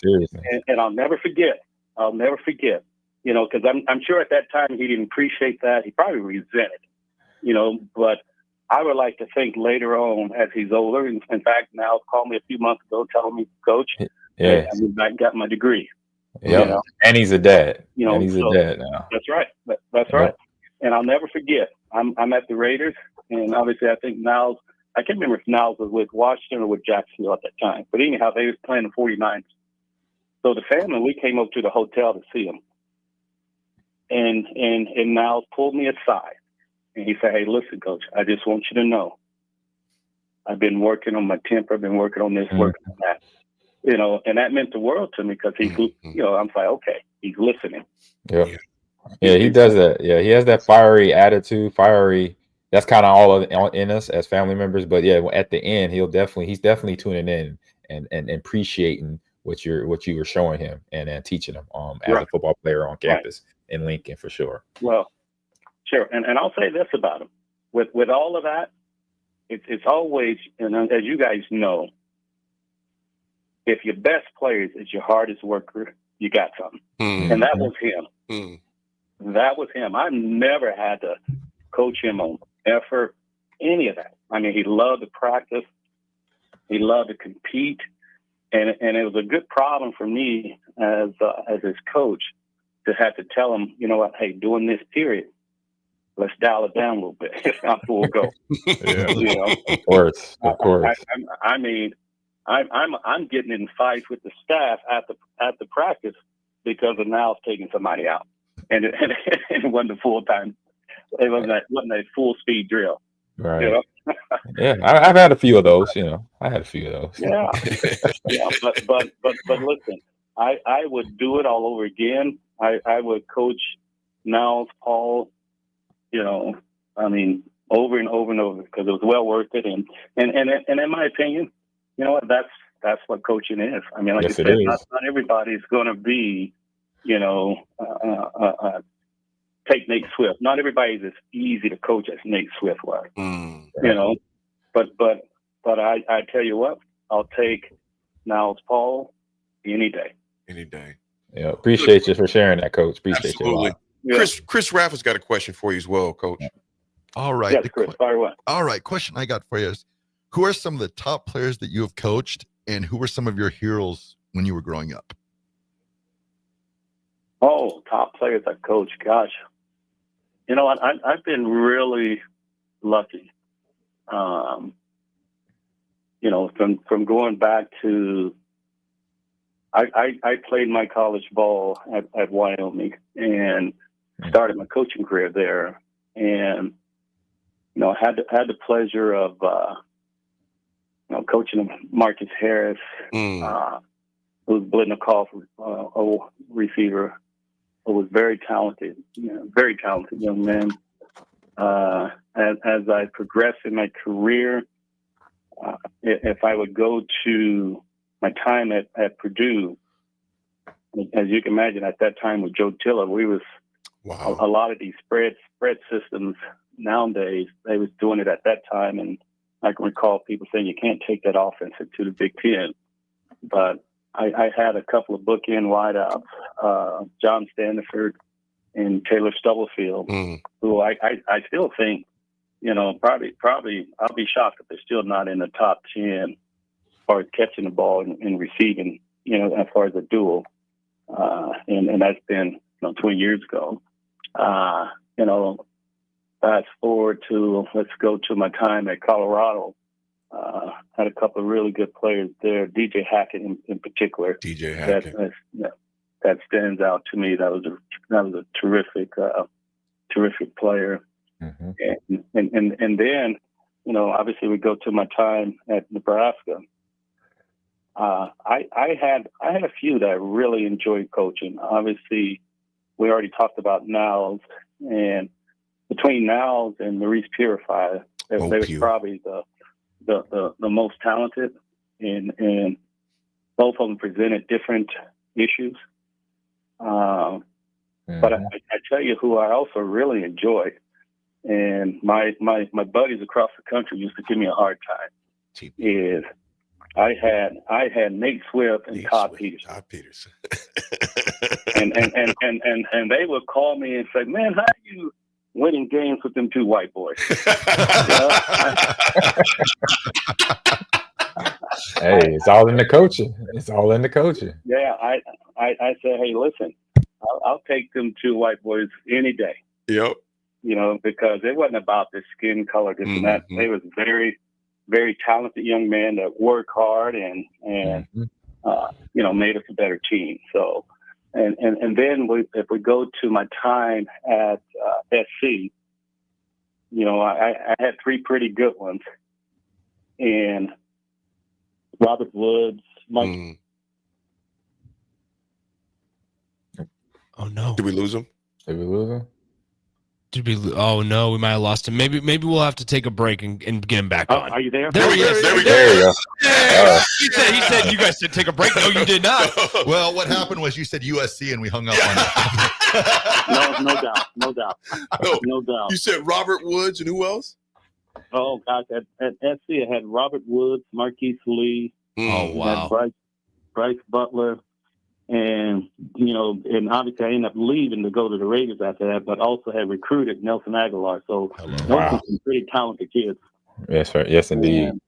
Speaker 1: I'll never forget. You know, because I'm sure at that time he didn't appreciate that. He probably resented, you know. But I would like to think later on, as he's older, in fact, now called me a few months ago, telling me, Coach,
Speaker 14: yeah,
Speaker 1: I got my degree.
Speaker 14: Yeah,
Speaker 1: You know?
Speaker 14: and he's a dad.
Speaker 1: You know,
Speaker 14: and he's
Speaker 1: so
Speaker 14: a dad now.
Speaker 1: That's right. That's right. And I'll never forget. I'm at the Raiders, and obviously I think Niles. I can't remember if Niles was with Washington or with Jacksonville at that time. But anyhow, they was playing the 49ers. So the family, we came up to the hotel to see him. And Niles pulled me aside, and he said, hey, listen, Coach, I just want you to know, I've been working on my temper. I've been working on this, working on that. You know, and that meant the world to me because he, you know, I'm like, okay, he's listening.
Speaker 14: Yeah, he does that. Yeah, he has that fiery attitude, That's kind of all in us as family members. But yeah, at the end, he's definitely tuning in and appreciating what you were showing him and teaching him as a football player on campus in Lincoln for sure.
Speaker 1: Well, sure, and I'll say this about him: with all of that, it's always, and as you guys know, if your best player is your hardest worker, you got something, and that was him. That was him. I never had to coach him on effort, any of that. I mean, he loved to practice, he loved to compete, and it was a good problem for me as his coach to have to tell him, you know what, hey, during this period, let's dial it down a little bit. If not, we'll go. You know?
Speaker 14: Of course.
Speaker 1: I mean, I'm getting in fights with the staff at the practice because of Niles taking somebody out, and it wasn't a full time. It wasn't a full speed drill.
Speaker 14: Right.
Speaker 1: You know?
Speaker 14: Yeah, I've had a few of those. You know, I had a few of those.
Speaker 1: Yeah. But listen, I would do it all over again. I would coach Niles, Paul. You know, I mean, over and over and over because it was well worth it. And in my opinion, you know what? That's what coaching is. I mean, like
Speaker 14: Yes,
Speaker 1: you
Speaker 14: it
Speaker 1: said,
Speaker 14: is.
Speaker 1: not everybody's going to be, you know, take Nate Swift. Not everybody's as easy to coach as Nate Swift was. You know, but I tell you what, I'll take Niles Paul any day.
Speaker 13: Any day.
Speaker 14: Yeah, appreciate you for sharing that, Coach. Appreciate you a lot.
Speaker 13: Chris Raff has got a question for you as well, Coach.
Speaker 12: All right.
Speaker 1: Yes, Chris, fire away.
Speaker 12: All right. Question I got for you is, who are some of the top players that you have coached, and who were some of your heroes when you were growing up?
Speaker 1: Oh, top players I coach. Gosh, you know what? I've been really lucky. You know, from going back to, I played my college ball at Wyoming and started my coaching career there, and you know, had the pleasure of you know, coaching Marcus Harris, who was Blitnikoff, a receiver, who was very talented young man. As I progressed in my career, if I would go to my time at Purdue, as you can imagine, at that time with Joe Tiller, we was a lot of these spread systems nowadays. They was doing it at that time, and I can recall people saying you can't take that offense into the Big Ten. But I had a couple of bookend wideouts, John Standiford and Taylor Stubblefield, who I still think probably I'll be shocked if they're still not in the top 10 as far as catching the ball and receiving, as far as a duel. And that's been, 20 years ago. Fast forward to, let's go to my time at Colorado. Had a couple of really good players there. DJ Hackett in particular.
Speaker 13: DJ Hackett.
Speaker 1: That stands out to me. That was a terrific player.
Speaker 14: Mm-hmm.
Speaker 1: And then, obviously we go to my time at Nebraska. I had a few that I really enjoyed coaching. Obviously, we already talked about Niles, and between Niles and Maurice Purifier, they was probably the most talented, and both of them presented different issues. But I tell you who I also really enjoyed, and my buddies across the country used to give me a hard time, is I had Nate Swift and Todd Peterson. and they would call me and say, "Man, how are you winning games with them two white boys?"
Speaker 14: Hey, it's all in the coaching. It's all in the coaching.
Speaker 1: Yeah, I said, "Hey, listen, I'll take them two white boys any day."
Speaker 13: Yep.
Speaker 1: Because it wasn't about the skin color, this and that. They was very, very talented young men that work hard and made us a better team. So, and then if we go to my time at SC, I had three pretty good ones, and Robert Woods, Mike.
Speaker 2: Oh no!
Speaker 13: Did we lose him?
Speaker 2: Oh no, we might have lost him. Maybe we'll have to take a break and get him back on.
Speaker 1: Are you there?
Speaker 2: There he is.
Speaker 13: There we
Speaker 14: go.
Speaker 2: He said you guys should take a break. No, you did not.
Speaker 12: Well, what happened was you said USC and we hung up on
Speaker 1: No doubt. No doubt.
Speaker 13: You said Robert Woods and who else?
Speaker 1: Oh gosh, at SC I had Robert Woods, Marquise Lee.
Speaker 2: Oh wow.
Speaker 1: Bryce Butler. And, and obviously I ended up leaving to go to the Raiders after that, but also had recruited Nelson Aguilar. So those were some pretty talented kids.
Speaker 14: Yes, sir. Yes, indeed.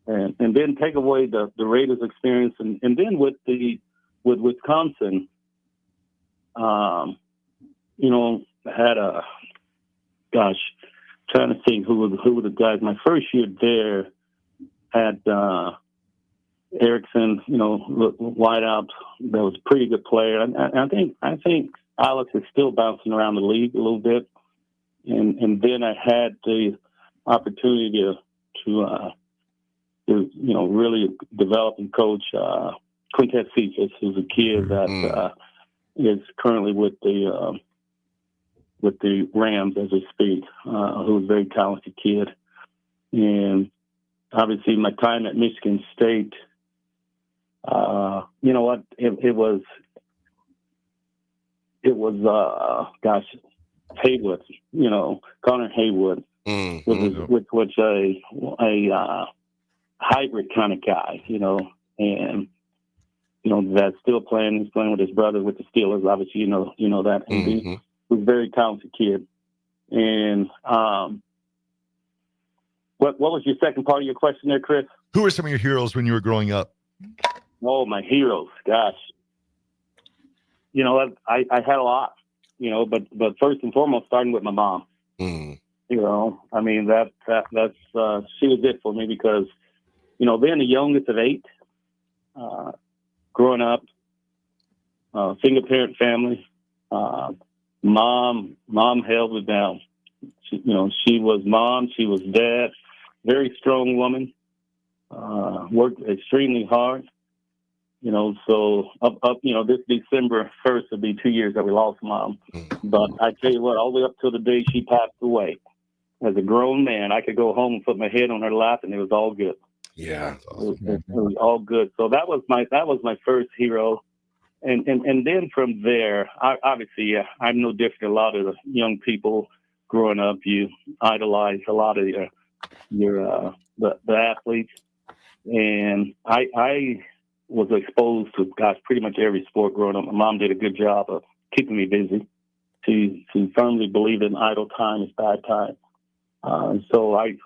Speaker 1: And then take away the Raiders experience. And then with Wisconsin, had trying to think who were the guys. My first year there had Erickson, wideout, that was a pretty good player. I think Alex is still bouncing around the league a little bit. And then I had the opportunity to really develop and coach Quintet Cephas, who's a kid that is currently with the Rams as we speak, who's a very talented kid. And obviously my time at Michigan State, it was Haywood, Connor Haywood, which was a hybrid kind of guy, and that's still playing. He's playing with his brother with the Steelers, obviously, that. And he was a very talented kid. And what was your second part of your question there, Chris?
Speaker 12: Who were some of your heroes when you were growing up?
Speaker 1: Oh, my heroes, gosh. I had a lot, but first and foremost, starting with my mom. I mean, that's she was it for me because, being the youngest of 8, growing up, single parent family, mom held me down. She was mom, she was dad, very strong woman, worked extremely hard. So up, this December 1st will be 2 years that we lost mom. But I tell you what, all the way up till the day she passed away, as a grown man, I could go home and put my head on her lap, and it was all good.
Speaker 13: Yeah,
Speaker 1: it was all good. So that was my first hero, and then from there, obviously, I'm no different. A lot of the young people growing up, you idolize a lot of the athletes, and I was exposed to pretty much every sport growing up. My mom did a good job of keeping me busy. She firmly believed in idle time is bad time. So I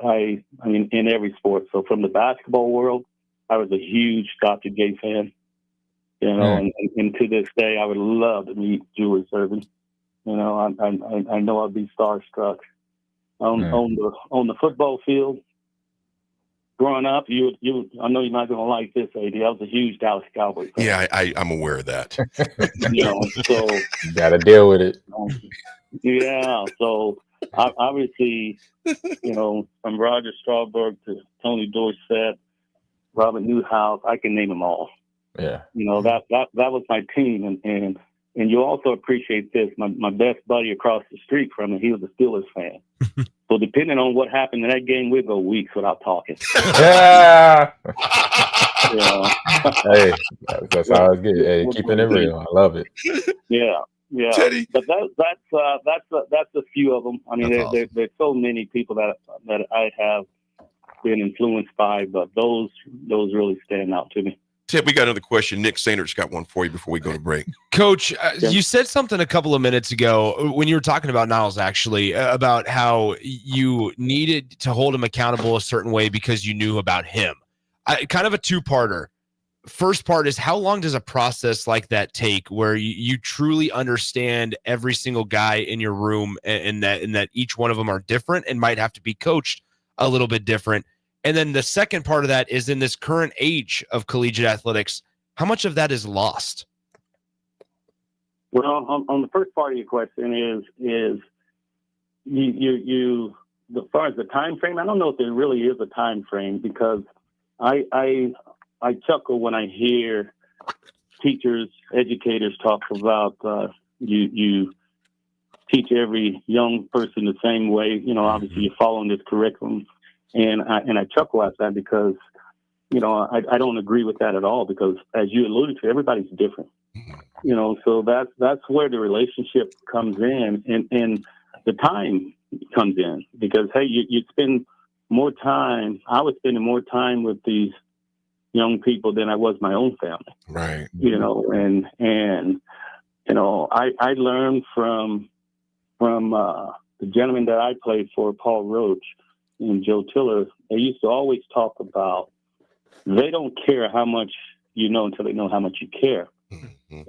Speaker 1: mean, in every sport. So from the basketball world, I was a huge Dr. J fan. You know, and to this day, I would love to meet Julius Erving. You know, I know I'd be starstruck. On the football field, growing up, I know you're not going to like this, AD. I was a huge Dallas Cowboys fan.
Speaker 13: Yeah, I'm aware of that.
Speaker 1: You know, so
Speaker 14: got to deal with it.
Speaker 1: Yeah, so obviously, you know, from Roger Staubach to Tony Dorsett, Robert Newhouse, I can name them all.
Speaker 14: Yeah,
Speaker 1: you know, that was my team, and you also appreciate this. My best buddy across the street from me, he was a Steelers fan. So depending on what happened in that game, we'd go weeks without talking.
Speaker 14: Yeah.
Speaker 1: Yeah.
Speaker 14: Hey, that's how it's good. Hey, keeping it real. I love it.
Speaker 1: Yeah. Yeah,
Speaker 13: Teddy.
Speaker 1: but that's a few of them. I mean, there's so many people that I have been influenced by, but those really stand out to me.
Speaker 13: Ted, we got another question. Nick Sanders got one for you before we go to break.
Speaker 2: Coach, you said something a couple of minutes ago when you were talking about Niles, actually, about how you needed to hold him accountable a certain way because you knew about him. Kind of a two-parter. First part is, how long does a process like that take where you truly understand every single guy in your room and that each one of them are different and might have to be coached a little bit different? And then the second part of that is, in this current age of collegiate athletics, how much of that is lost?
Speaker 1: Well, on the first part of your question is you as far as the time frame, I don't know if there really is a time frame, because I chuckle when I hear teachers, educators talk about you teach every young person the same way. You know, obviously you're following this curriculum, and I chuckle at that because, you know, I don't agree with that at all, because as you alluded to, everybody's different. You know, so that's where the relationship comes in, and the time comes in, because hey, you spend more time. I was spending more time with these young people than I was my own family.
Speaker 13: Right.
Speaker 1: You know, and you know, I learned from the gentleman that I played for, Paul Roach and Joe Tiller. They used to always talk about, they don't care how much you know until they know how much you care.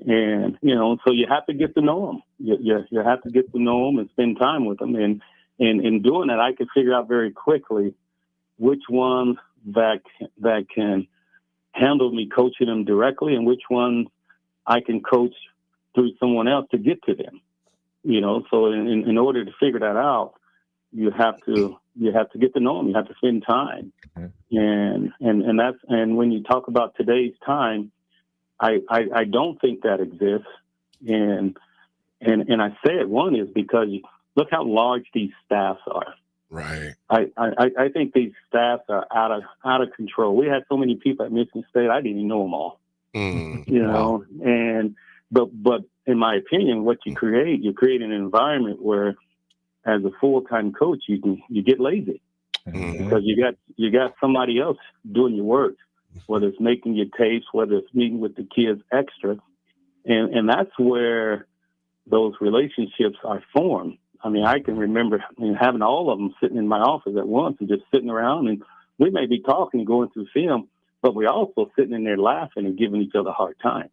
Speaker 1: And, you know, so you have to get to know them. You have to get to know them and spend time with them. And in doing that, I could figure out very quickly which ones that can handle me coaching them directly and which ones I can coach through someone else to get to them. You know, so in order to figure that out, you have to get to know them. You have to spend time. And when you talk about today's time, I don't think that exists. And I say it, one is because look how large these staffs are.
Speaker 13: Right.
Speaker 1: I think these staffs are out of control. We had so many people at Michigan State, I didn't even know them all. You know, but in my opinion, what you create an environment where, as a full-time coach, you get lazy because you got somebody else doing your work, whether it's making your tapes, whether it's meeting with the kids extra, and that's where those relationships are formed. I mean, I can remember having all of them sitting in my office at once and just sitting around, and we may be talking and going through film, but we're also sitting in there laughing and giving each other a hard time.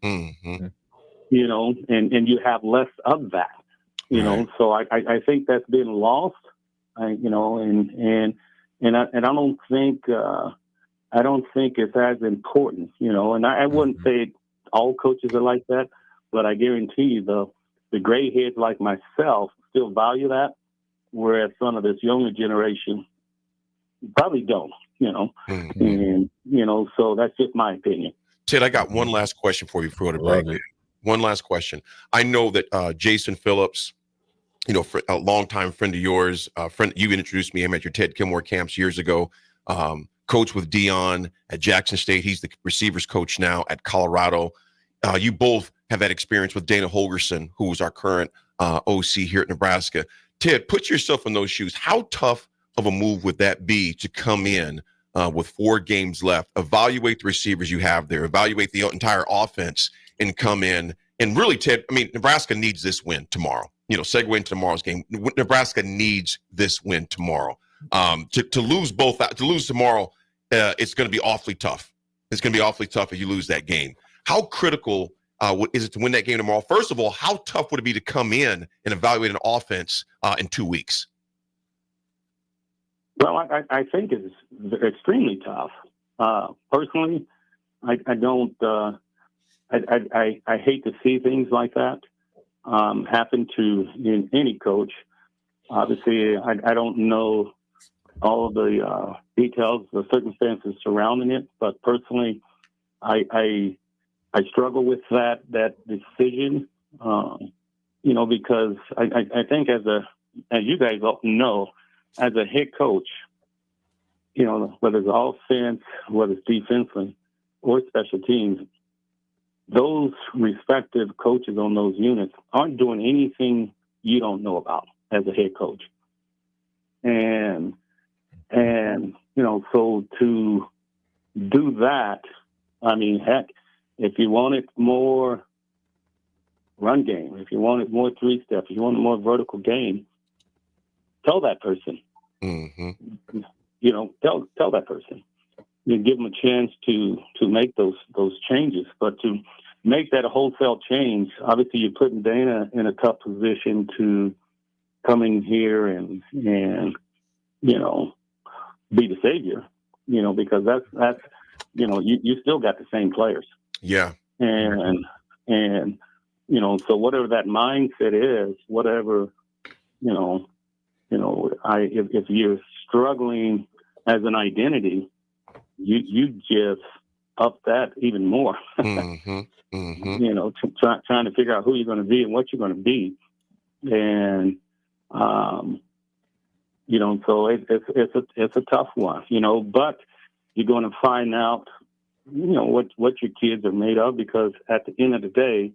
Speaker 1: You know, and you have less of that. You know, so I think that's been lost. You know, and I don't think it's as important. You know, and I wouldn't say all coaches are like that, but I guarantee you the gray heads like myself still value that, whereas some of this younger generation probably don't. You know, and you know, so that's just my opinion.
Speaker 13: Ted, I got one last question for you before we go to break. One last question. I know that Jason Phillips, you know, a longtime friend of yours, you introduced me him at your Ted Kilmore camps years ago. Coach with Dion at Jackson State. He's the receivers coach now at Colorado. You both have had experience with Dana Holgerson, who is our current OC here at Nebraska. Ted, put yourself in those shoes. How tough of a move would that be to come in with 4 games left, evaluate the receivers you have there, evaluate the entire offense, and come in? And really, Ted, I mean, Nebraska needs this win tomorrow. You know, segue into tomorrow's game. Nebraska needs this win tomorrow. To lose tomorrow, it's going to be awfully tough. It's going to be awfully tough if you lose that game. How critical is it to win that game tomorrow? First of all, how tough would it be to come in and evaluate an offense in 2 weeks?
Speaker 1: Well, I think it's extremely tough. Personally, I don't. I hate to see things like that happen to any coach. Obviously, I don't know all of the details, the circumstances surrounding it, but personally, I struggle with that decision. Because I think as you guys all know, as a head coach, whether it's offense, whether it's defensive or special teams, those respective coaches on those units aren't doing anything you don't know about as a head coach. And so to do that, I mean, heck, if you wanted more run game, if you wanted more three-step, if you wanted more vertical game, tell that person.
Speaker 13: Mm-hmm.
Speaker 1: Tell that person. You give them a chance to make those changes, but to make that a wholesale change, obviously you're putting Dana in a tough position to come in here and be the savior, because that's you still got the same players.
Speaker 13: Yeah.
Speaker 1: And so whatever that mindset is, whatever, if you're struggling as an identity, you just up that even more.
Speaker 13: Mm-hmm. Mm-hmm.
Speaker 1: Trying to figure out who you're going to be and what you're going to be. And, so it's a tough one, but you're going to find out, what your kids are made of, because at the end of the day,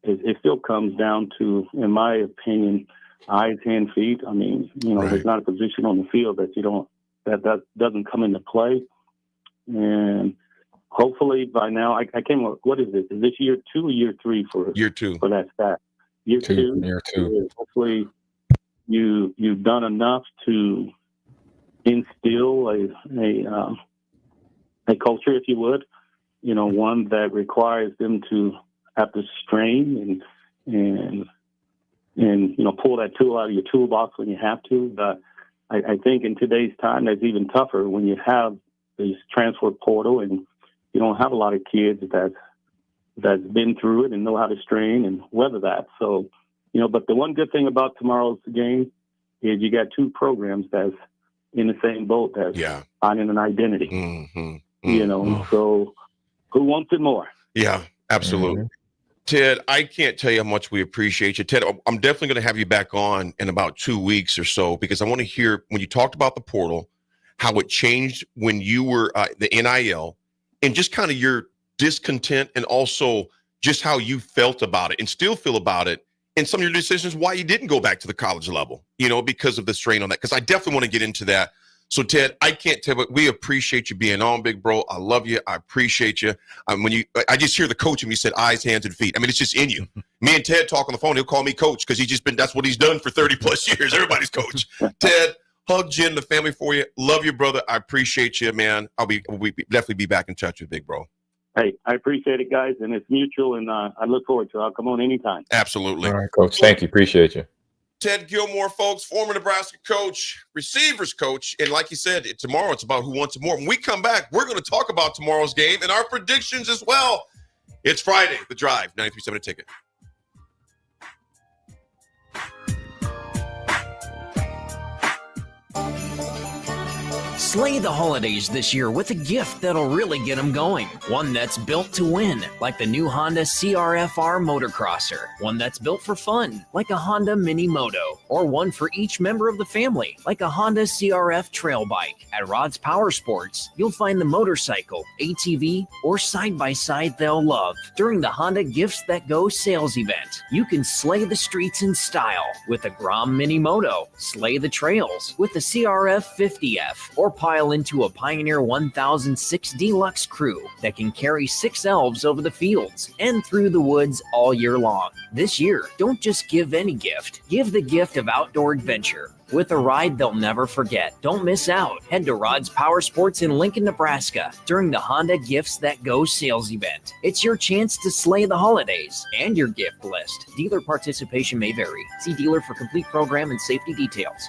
Speaker 1: it still comes down to, in my opinion, eyes, hands, feet. I mean,
Speaker 13: Right.
Speaker 1: There's not a position on the field that doesn't come into play. And hopefully by now, I came up, what is this? Is this year 2 or year 3 for
Speaker 13: Year 2
Speaker 1: for that stat? Year two.
Speaker 14: Year 2.
Speaker 1: Hopefully you've done enough to instill a culture, if you would, one that requires them to have to strain and pull that tool out of your toolbox when you have to. But I think in today's time, that's even tougher when you have this transfer portal and you don't have a lot of kids that's been through it and know how to strain and weather that. So, but the one good thing about tomorrow's game is you got 2 programs that's in the same boat that's finding an identity.
Speaker 13: Mm-hmm.
Speaker 1: So who wants it more?
Speaker 13: Yeah, absolutely.
Speaker 14: Mm-hmm.
Speaker 13: Ted, I can't tell you how much we appreciate you. Ted, I'm definitely going to have you back on in about 2 weeks or so, because I want to hear, when you talked about the portal, how it changed when you were the NIL, and just kind of your discontent, and also just how you felt about it and still feel about it, and some of your decisions why you didn't go back to the college level, because of the strain on that. Because I definitely want to get into that. So, Ted, I can't tell, but we appreciate you being on, big bro. I love you. I appreciate you. I just hear the coach, and you said eyes, hands, and feet. I mean, it's just in you. Me and Ted talk on the phone. He'll call me coach because that's what he's done for 30 plus years. Everybody's coach. Ted, hug Jen, the family for you. Love you, brother. I appreciate you, man. We'll definitely be back in touch with big bro.
Speaker 1: Hey, I appreciate it, guys, and it's mutual, and I look forward to it. I'll come on anytime.
Speaker 13: Absolutely.
Speaker 14: All right, Coach. Thank you. Appreciate you.
Speaker 13: Ted Gilmore, folks, former Nebraska coach, receivers coach. And like you said, tomorrow it's about who wants it more. When we come back, we're going to talk about tomorrow's game and our predictions as well. It's Friday, The Drive, 93.7 Ticket.
Speaker 4: Slay the holidays this year with a gift that'll really get them going. One that's built to win, like the new Honda CRF-R Motocrosser. One that's built for fun, like a Honda Mini Moto. Or one for each member of the family, like a Honda CRF Trail Bike. At Rod's Power Sports, you'll find the motorcycle, ATV, or side-by-side they'll love. During the Honda Gifts That Go sales event, you can slay the streets in style with a Grom Mini Moto, slay the trails with the CRF 50F, or pile into a Pioneer 1006 Deluxe Crew that can carry 6 elves over the fields and through the woods all year long. This year, don't just give any gift. Give the gift of outdoor adventure. with a ride they'll never forget. Don't miss out. Head to Rod's Power Sports in Lincoln, Nebraska during the Honda Gifts That Go sales event. It's your chance to slay the holidays and your gift list. Dealer participation may vary. See dealer for complete program and safety details.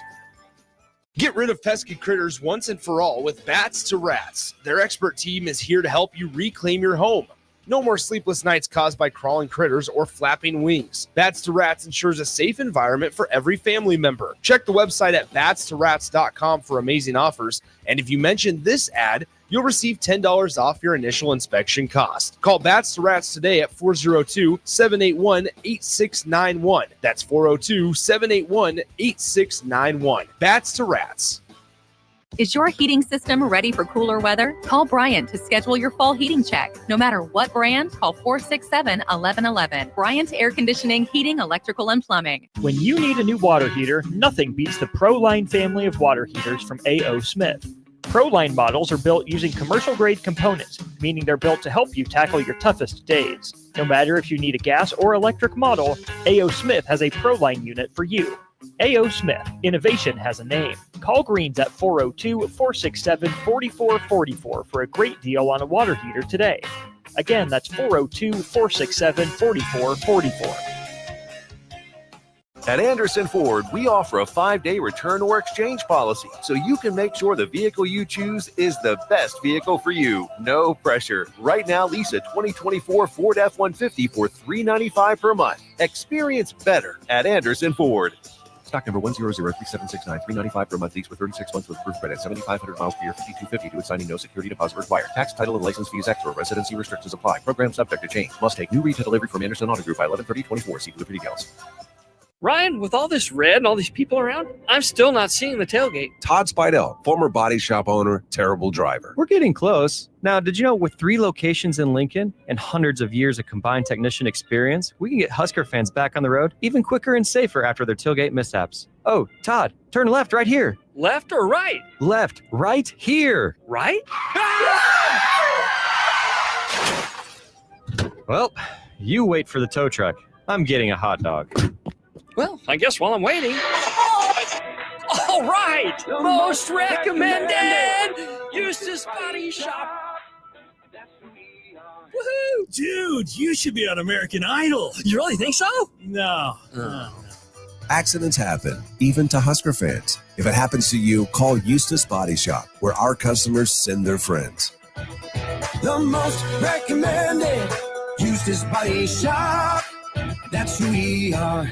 Speaker 2: Get rid of pesky critters once and for all with Bats to Rats. Their expert team is here to help you reclaim your home. No more sleepless nights caused by crawling critters or flapping wings. Bats to Rats ensures a safe environment for every family member. Check the website at batstorats.com for amazing offers. And if you mention this ad, you'll receive $10 off your initial inspection cost. Call Bats to Rats today at 402-781-8691. That's 402-781-8691. Bats to Rats.
Speaker 6: Is your heating system ready for cooler weather? Call Bryant to schedule your fall heating check. No matter what brand, call 467-1111. Bryant Air Conditioning, Heating, Electrical, and Plumbing.
Speaker 3: When you need a new water heater, nothing beats the ProLine family of water heaters from A.O. Smith. ProLine models are built using commercial-grade components, meaning they're built to help you tackle your toughest days. No matter if you need a gas or electric model, A.O. Smith has a ProLine unit for you. A.O. Smith. Innovation has a name. Call Greens at 402-467-4444 for a great deal on a water heater today. Again, that's 402-467-4444.
Speaker 7: At Anderson Ford, we offer a 5-day return or exchange policy, so you can make sure the vehicle you choose is the best vehicle for you. No pressure. Right now, lease a 2024 Ford F-150 for $395 per month. Experience better at Anderson Ford. Stock number 1003769, $395 per month lease for 36 months with proof credit, 7,500 miles per year, $5,250 to assigning, no security deposit required. Tax, title, and license fees extra. Residency restrictions apply. Program subject to change. Must take new retail delivery from Anderson Auto Group by 11/30/24. See blue for details.
Speaker 15: Ryan, with all this red and all these people around, I'm still not seeing the tailgate.
Speaker 21: Todd Spidell, former body shop owner, terrible driver.
Speaker 22: We're getting close. Now, did you know with 3 locations in Lincoln and hundreds of years of combined technician experience, we can get Husker fans back on the road even quicker and safer after their tailgate mishaps? Oh, Todd, turn left right here.
Speaker 15: Left or right?
Speaker 22: Left, right here.
Speaker 15: Right?
Speaker 22: Well, you wait for the tow truck. I'm getting a hot dog.
Speaker 15: Well, I guess while I'm waiting. All right! Most recommended! Eustace Body Shop.
Speaker 23: Woohoo! Dude, you should be on American Idol.
Speaker 15: You really think so?
Speaker 23: No.
Speaker 21: Accidents happen, even to Husker fans. If it happens to you, call Eustace Body Shop, where our customers send their friends.
Speaker 20: The most recommended Eustace Body Shop. That's who we are.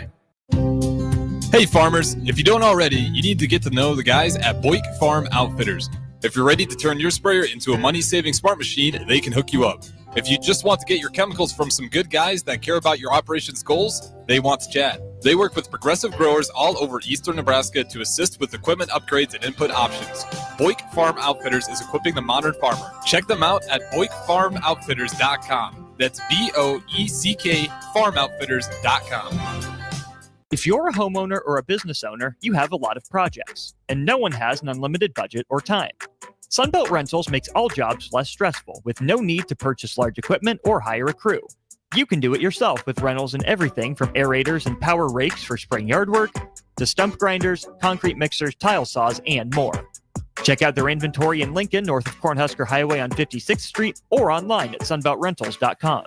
Speaker 10: Hey farmers, if you don't already, you need to get to know the guys at Boyk Farm Outfitters. If you're ready to turn your sprayer into a money-saving smart machine, they can hook you up. If you just want to get your chemicals from some good guys that care about your operations goals, they want to chat. They work with progressive growers all over eastern Nebraska to assist with equipment upgrades and input options. Boyk Farm Outfitters is equipping the modern farmer. Check them out at BoykFarmOutfitters.com. That's BOECK FarmOutfitters.com.
Speaker 3: If you're a homeowner or a business owner, you have a lot of projects, and no one has an unlimited budget or time. Sunbelt Rentals makes all jobs less stressful with no need to purchase large equipment or hire a crew. You can do it yourself with rentals in everything from aerators and power rakes for spring yard work to stump grinders, concrete mixers, tile saws, and more. Check out their inventory in Lincoln, north of Cornhusker Highway on 56th Street, or online at sunbeltrentals.com.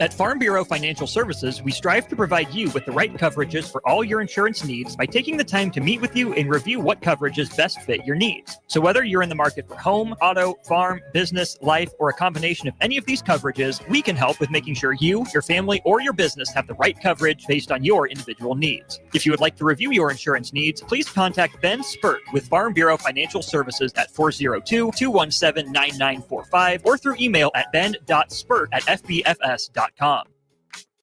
Speaker 3: At Farm Bureau Financial Services, we strive to provide you with the right coverages for all your insurance needs by taking the time to meet with you and review what coverages best fit your needs. So whether you're in the market for home, auto, farm, business, life, or a combination of any of these coverages, we can help with making sure you, your family, or your business have the right coverage based on your individual needs. If you would like to review your insurance needs, please contact Ben Spurt with Farm Bureau Financial Services at 402-217-9945 or through email at ben.spurt@fbfs.com.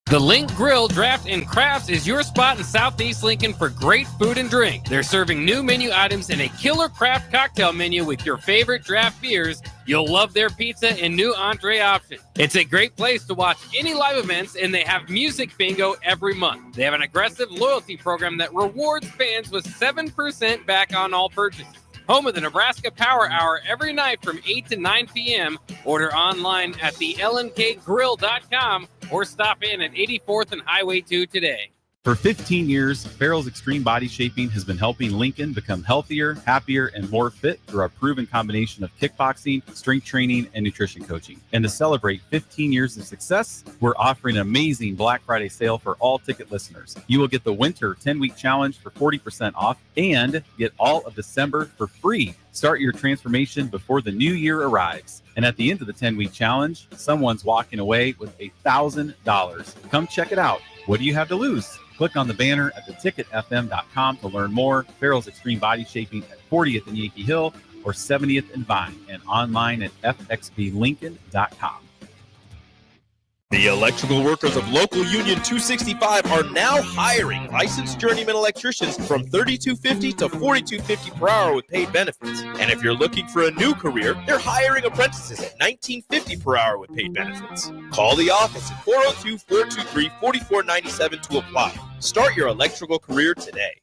Speaker 18: The Link Grill, Draft, and Crafts is your spot in Southeast Lincoln for great food and drink. They're serving new menu items and a killer craft cocktail menu with your favorite draft beers. You'll love their pizza and new entree option. It's a great place to watch any live events, and they have music bingo every month. They have an aggressive loyalty program that rewards fans with 7% back on all purchases. Home of the Nebraska Power Hour every night from 8 to 9 p.m. Order online at thelnkgrill.com or stop in at 84th and Highway 2 today.
Speaker 10: For 15 years, Farrell's Extreme Body Shaping has been helping Lincoln become healthier, happier, and more fit through our proven combination of kickboxing, strength training, and nutrition coaching. And to celebrate 15 years of success, we're offering an amazing Black Friday sale for all ticket listeners. You will get the winter 10-week challenge for 40% off and get all of December for free. Start your transformation before the new year arrives. And at the end of the 10-week challenge, someone's walking away with $1,000. Come check it out. What do you have to lose? Click on the banner at theticketfm.com to learn more. Farrell's Extreme Body Shaping at 40th and Yankee Hill or 70th and Vine, and online at fxblincoln.com.
Speaker 5: The electrical workers of Local Union 265 are now hiring licensed journeyman electricians from $32.50 to $42.50 per hour with paid benefits. And if you're looking for a new career, they're hiring apprentices at $19.50 per hour with paid benefits. Call the office at 402-423-4497 to apply. Start your electrical career today.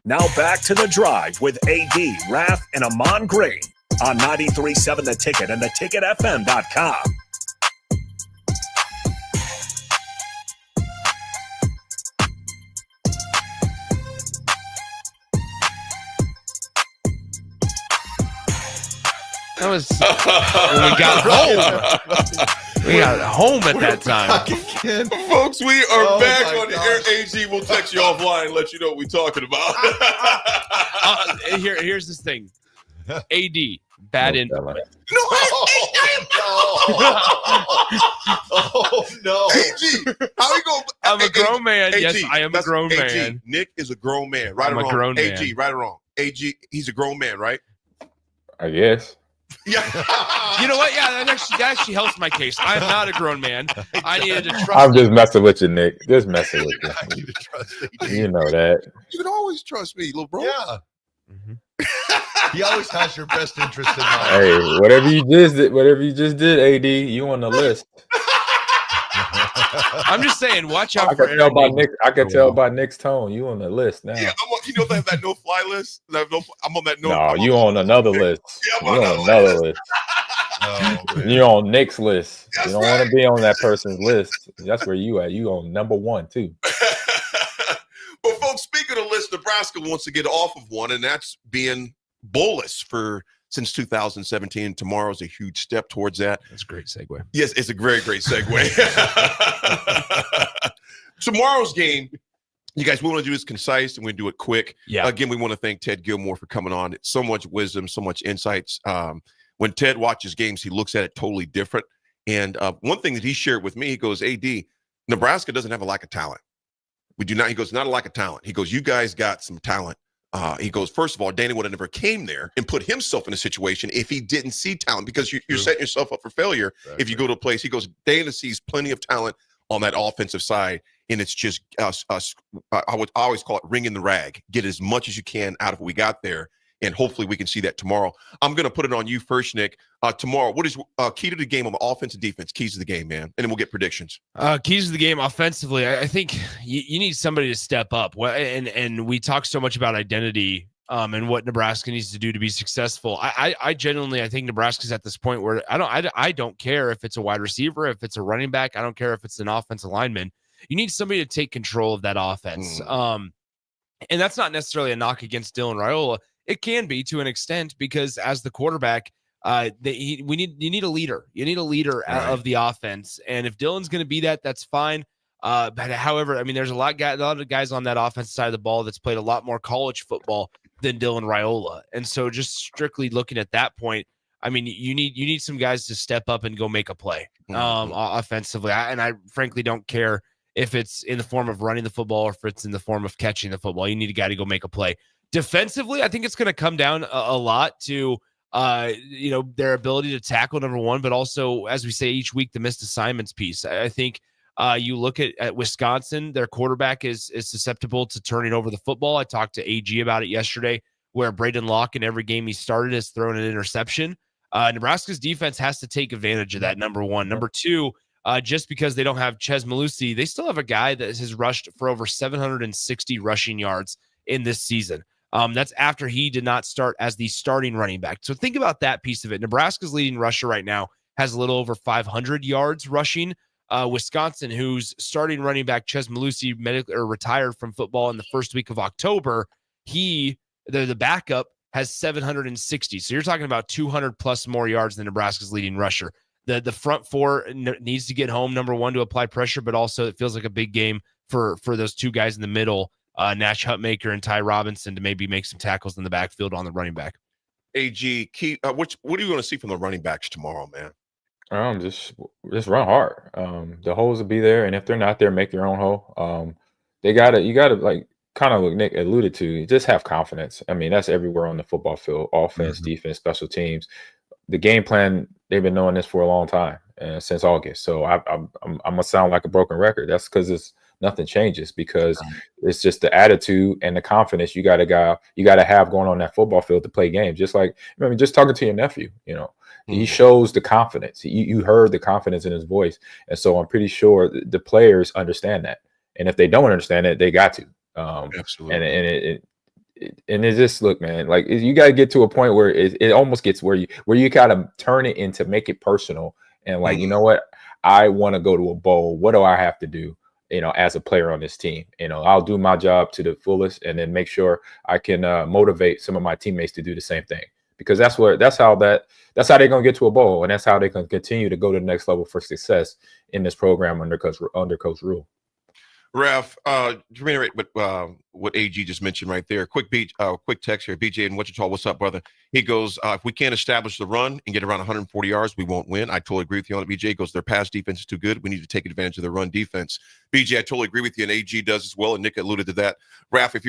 Speaker 8: Now back to The Drive with AD, Raff, and Ahman Green on 93.7 The Ticket and theticketfm.com.
Speaker 2: That was when we got home. We got home at that time.
Speaker 13: Folks, we are back on the air. AG, we'll text you offline and let you know what we're talking about.
Speaker 2: Here's this thing. AD, bad influence.
Speaker 13: Oh, no. AG, how you going?
Speaker 2: I'm a grown man.
Speaker 13: AG,
Speaker 2: Yes, I am a grown man.
Speaker 13: Nick is a grown man. Right
Speaker 2: I'm
Speaker 13: or
Speaker 2: a
Speaker 13: wrong?
Speaker 2: grown
Speaker 13: AG,
Speaker 2: man.
Speaker 13: right or wrong? AG, he's a grown man, right?
Speaker 14: I guess.
Speaker 13: Yeah.
Speaker 2: You know what? Yeah, that actually helps my case. I'm not a grown man. I needed to trust.
Speaker 14: I'm just messing with you, Nick. Just messing with you. You know that.
Speaker 13: You can always trust me, little bro.
Speaker 12: Yeah. He always has your best interest in mind.
Speaker 14: Hey, whatever you just did, AD, you on the list.
Speaker 2: I'm just saying, watch out
Speaker 14: I
Speaker 2: for
Speaker 14: can tell by
Speaker 2: Aaron.
Speaker 14: Nick. I can tell by Nick's tone. You on the list now.
Speaker 13: Yeah, I'm on, you know that no-fly list? I'm on that no.
Speaker 14: No, you on another list.
Speaker 13: Yeah,
Speaker 14: You on another list.
Speaker 12: Oh,
Speaker 14: You on Nick's list. You don't want to be on that person's list. That's where you at. You on number one too.
Speaker 13: But folks, speaking of lists, Nebraska wants to get off of one, and that's being bowless since 2017. Tomorrow's a huge step towards that.
Speaker 2: That's a great segue.
Speaker 13: Yes, it's a very great segue. Tomorrow's game, you guys, we want to do this concise and we do it quick.
Speaker 2: Yeah.
Speaker 13: Again, we want to thank Ted Gilmore for coming on. It's so much wisdom, so much insights. When Ted watches games, he looks at it totally different. And one thing that he shared with me, he goes, AD, Nebraska doesn't have a lack of talent. We do not. He goes, not a lack of talent. He goes, you guys got some talent. He goes, first of all, Danny would have never came there and put himself in a situation if he didn't see talent, because you're setting yourself up for failure if you go to a place. He goes, Dana sees plenty of talent on that offensive side, and it's just us. I would always call it ringing the rag. Get as much as you can out of what we got there, and hopefully we can see that tomorrow. I'm going to put it on you first, Nick. Tomorrow, what is key to the game on the offense and defense? Keys to the game, man, and then we'll get predictions.
Speaker 2: Keys to the game offensively, I think you need somebody to step up. And we talk so much about identity and what Nebraska needs to do to be successful. I genuinely think Nebraska's at this point where I don't care if it's a wide receiver, if it's a running back. I don't care if it's an offensive lineman. You need somebody to take control of that offense. And that's not necessarily a knock against Dylan Raiola. It can be to an extent, because as the quarterback, you need a leader. You need a leader of the offense. And if Dylan's going to be that, that's fine. But however, I mean, there's a lot of guys on that offensive side of the ball that's played a lot more college football than Dylan Raiola. And so just strictly looking at that point, I mean, you need some guys to step up and go make a play offensively. I frankly don't care if it's in the form of running the football or if it's in the form of catching the football. You need a guy to go make a play. Defensively, I think it's going to come down a lot to their ability to tackle, number one, but also, as we say each week, the missed assignments piece. I think you look at Wisconsin, their quarterback is susceptible to turning over the football. I talked to AG about it yesterday, where Braden Locke in every game he started has thrown an interception. Nebraska's defense has to take advantage of that, number one. Number two, just because they don't have Ches Malusi, they still have a guy that has rushed for over 760 rushing yards in this season. That's after he did not start as the starting running back. So think about that piece of it. Nebraska's leading rusher right now has a little over 500 yards rushing. Wisconsin, who's starting running back Ches Malusi retired from football in the first week of October. The backup has 760. So you're talking about 200 plus more yards than Nebraska's leading rusher. The front four needs to get home, number one, to apply pressure, but also it feels like a big game for those two guys in the middle, Nash Hutmaker and Ty Robinson, to maybe make some tackles in the backfield on the running back.
Speaker 13: AG, what are you going to see from the running backs tomorrow, man?
Speaker 14: Just run hard. The holes will be there, and if they're not there, make your own hole. You gotta like kind of what Nick alluded to, just have confidence. I mean, that's everywhere on the football field: offense, defense, special teams. The game plan, they've been knowing this for a long time, since August. So I'm gonna sound like a broken record. That's because nothing changes, because it's just the attitude and the confidence you gotta have going on that football field to play games. Just like, I mean, just talking to your nephew, he shows the confidence. You heard the confidence in his voice, and so I'm pretty sure the players understand that. And if they don't understand it, they got to. Absolutely. And it just, look, man, like, you got to get to a point where it almost gets where you gotta turn it into, make it personal, and like, you know what, I want to go to a bowl. What do I have to do? As a player on this team, I'll do my job to the fullest, and then make sure I can motivate some of my teammates to do the same thing, because that's how they're gonna get to a bowl, and that's how they can continue to go to the next level for success in this program under Coach Rule.
Speaker 13: Raff, to reiterate what AG just mentioned right there, quick text here. BJ in Wichita, what's up, brother? He goes, if we can't establish the run and get around 140 yards, we won't win. I totally agree with you on it, BJ. Goes, their pass defense is too good. We need to take advantage of their run defense. BJ, I totally agree with you, and AG does as well, and Nick alluded to that. Raff, if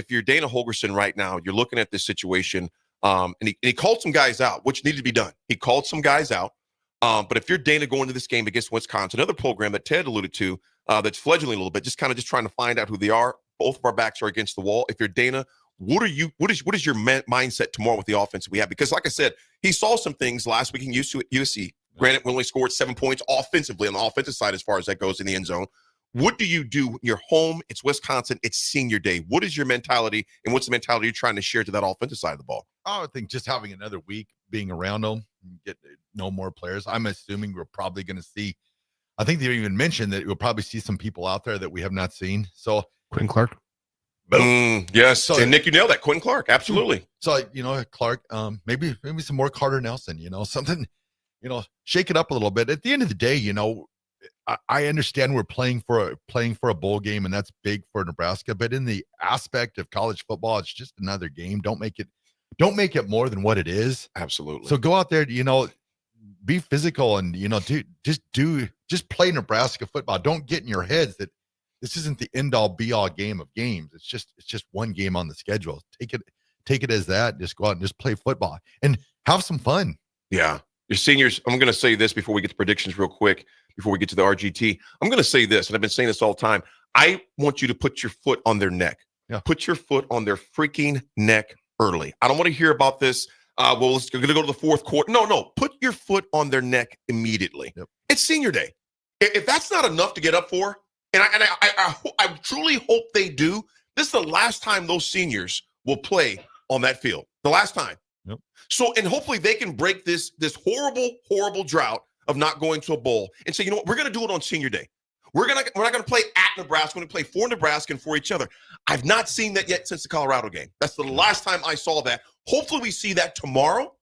Speaker 13: you're Dana Holgorsen right now, you're looking at this situation, and he called some guys out, which needed to be done. He called some guys out. But if you're Dana going to this game against Wisconsin, another program that Ted alluded to, that's fledgling a little bit, just trying to find out who they are. Both of our backs are against the wall. If you're Dana, what is your mindset tomorrow with the offense we have? Because like I said, he saw some things last week in USC. Granted, we only scored 7 points offensively on the offensive side as far as that goes in the end zone. What do you do? You're home. It's Wisconsin. It's senior day. What is your mentality, and what's the mentality you're trying to share to that offensive side of the ball?
Speaker 9: I think just having another week, being around them, get to know more players. I'm assuming we're probably going to see, I think they even mentioned that we'll probably see some people out there that we have not seen. So
Speaker 2: Quinn Clark.
Speaker 13: Yes. So, and Nick, you nailed that. Quinn Clark. Absolutely.
Speaker 9: So, Clark, maybe some more Carter Nelson, something, shake it up a little bit. At the end of the day, I understand we're playing for a bowl game, and that's big for Nebraska, but in the aspect of college football, it's just another game. Don't make it more than what it is.
Speaker 13: Absolutely.
Speaker 9: So go out there, be physical, and just play Nebraska football. Don't get in your heads that this isn't the end all be all game of games. It's just one game on the schedule. Take it as that. Just go out and just play football and have some fun.
Speaker 13: Yeah. Your seniors, I'm going to say this before we get to predictions real quick, before we get to the RGT. I'm going to say this, and I've been saying this all the time. I want you to put your foot on their neck.
Speaker 9: Yeah.
Speaker 13: Put your foot on their freaking neck early. I don't want to hear about this. We're going to go to the fourth quarter. No. Put your foot on their neck immediately.
Speaker 9: Yep.
Speaker 13: It's senior day. If that's not enough to get up for, and I truly hope they do, this is the last time those seniors will play on that field. The last time.
Speaker 9: Yep.
Speaker 13: So, and hopefully they can break this horrible drought of not going to a bowl and say, you know what, we're going to do it on senior day. We're not going to play at Nebraska. We're going to play for Nebraska and for each other. I've not seen that yet since the Colorado game. That's the last time I saw that. Hopefully we see that tomorrow.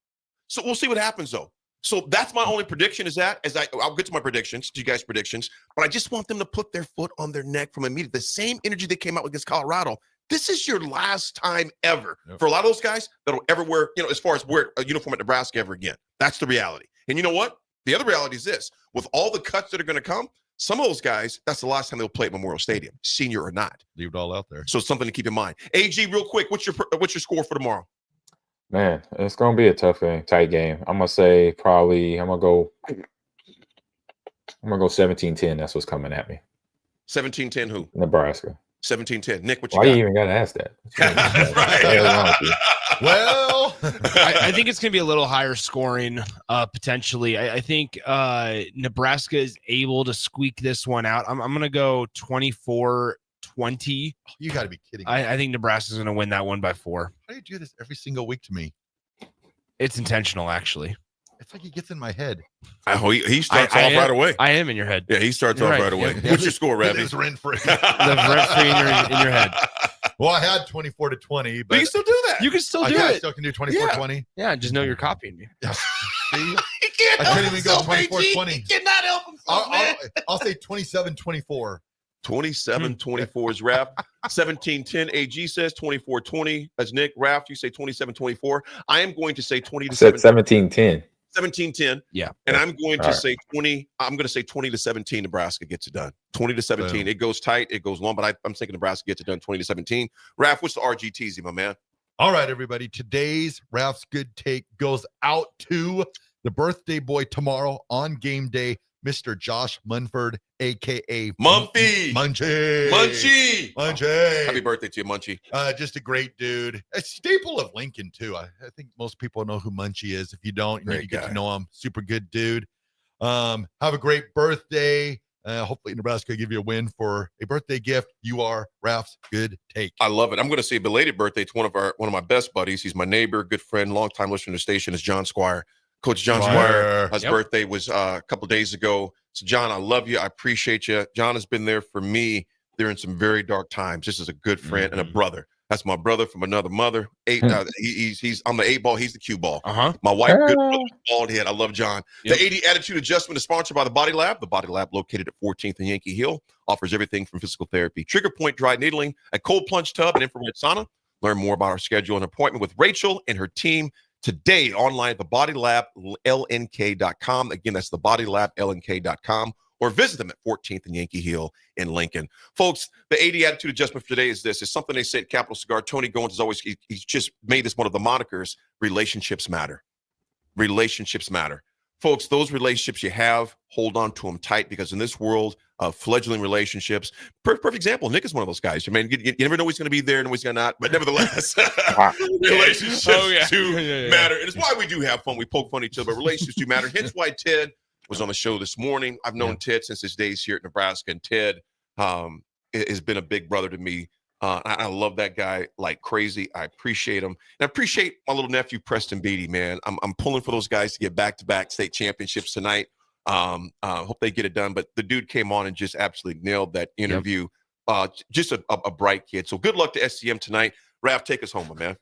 Speaker 13: So we'll see what happens, though. So that's my only prediction I'll get to my predictions, to you guys' predictions, but I just want them to put their foot on their neck from immediate. The same energy they came out with against Colorado. This is your last time ever for a lot of those guys that'll ever wear, as far as wear a uniform at Nebraska ever again. That's the reality. And you know what? The other reality is this. With all the cuts that are going to come, some of those guys, that's the last time they'll play at Memorial Stadium, senior or not.
Speaker 9: Leave it all out there.
Speaker 13: So it's something to keep in mind. AG, real quick, what's your score for tomorrow?
Speaker 14: Man, it's going to be a tough game, tight game. I'm going to say probably I'm going to go 17-10. That's what's coming at me.
Speaker 13: 17-10 who?
Speaker 14: Nebraska.
Speaker 13: 17-10. Nick, what you
Speaker 14: got?
Speaker 13: Why
Speaker 14: you even got to ask that?
Speaker 13: Right.
Speaker 9: Well,
Speaker 2: I think it's going to be a little higher scoring, potentially. I think Nebraska is able to squeak this one out. I'm going to go 24-20.
Speaker 9: You got to be kidding me.
Speaker 2: I think Nebraska's going to win that one by 4.
Speaker 9: How do you do this every single week to me?
Speaker 2: It's intentional, actually.
Speaker 9: it's like he gets in my head.
Speaker 13: Oh, he starts off right away.
Speaker 2: I am in your head.
Speaker 13: Yeah, he starts off right away.
Speaker 2: Yeah.
Speaker 13: What's your score, Ravi?
Speaker 9: It's rent-free.
Speaker 2: The rent-free in your head.
Speaker 9: Well, I had 24-20, but
Speaker 13: you can still do that.
Speaker 2: You can still do
Speaker 9: I
Speaker 2: it.
Speaker 9: still can do 24-20.
Speaker 2: Yeah, just know you're copying me.
Speaker 9: Yeah.
Speaker 13: He
Speaker 9: I
Speaker 13: can't help
Speaker 9: can't even go
Speaker 13: himself, AG. He
Speaker 9: 24-20.
Speaker 13: cannot help himself, man.
Speaker 9: I'll say 27-24.
Speaker 13: 27-24 is Raph. 17-10. AG says 24-20. That's Nick. Raph, you say 27-24. I am going to say 20 to
Speaker 14: 17-10.
Speaker 13: 17-10.
Speaker 2: Yeah.
Speaker 13: And I'm going to
Speaker 14: All right.
Speaker 13: say 20. I'm going to say 20 to 17. Nebraska gets it done. 20 to 17.
Speaker 9: Boom.
Speaker 13: It goes tight. It goes long, but I'm thinking Nebraska gets it done 20 to 17. Raph, what's the RGTZ, my man?
Speaker 9: All right, everybody. Today's Ralph's Good Take goes out to the birthday boy tomorrow on game day, Mr. Josh Munford, a.k.a.
Speaker 13: Mumpy.
Speaker 9: Munchie.
Speaker 13: Happy birthday to you, Munchie.
Speaker 9: Just a great dude. A staple of Lincoln, too. I think most people know who Munchie is. If you don't, you need to get to know him. Super good dude. Have a great birthday. Hopefully Nebraska will give you a win for a birthday gift. You are Ralph's Good Take.
Speaker 13: I love it. I'm going to say belated birthday to one of my best buddies. He's my neighbor, good friend, longtime listener to the station, is John Squire. Coach John Squire. His birthday was a couple days ago. So, John, I love you. I appreciate you. John has been there for me during some very dark times. Just as a good friend and a brother. That's my brother from another mother. He's I'm the 8 ball. He's the cue ball. My wife, good brother, bald head. I love John. The 80 Attitude Adjustment is sponsored by the Body Lab. The Body Lab, located at 14th and Yankee Hill, offers everything from physical therapy, trigger point dry needling, a cold plunge tub, and infrared sauna. Learn more about our schedule and appointment with Rachel and her team today online at thebodylablnk.com. Again, that's thebodylablnk.com, or visit them at 14th and Yankee Hill in Lincoln. Folks, the 80 Attitude Adjustment for today is this. It's something they say at Capital Cigar. Tony Goins is always, he's just made this one of the monikers. Relationships matter. Relationships matter. Folks, those relationships you have, hold on to them tight, because in this world of fledgling relationships, perfect example, Nick is one of those guys. I mean, you never know he's going to be there and he's going to not, but nevertheless, relationships do matter. And it's why we do have fun. We poke fun at each other, but relationships do matter. Hence why Ted was on the show this morning. I've known Ted since his days here at Nebraska, and Ted has been a big brother to me. I love that guy like crazy. I appreciate him. And I appreciate my little nephew, Preston Beatty, man. I'm pulling for those guys to get back-to-back state championships tonight. Hope they get it done. But the dude came on and just absolutely nailed that interview. Just a bright kid. So good luck to SCM tonight. Raph, take us home, my man.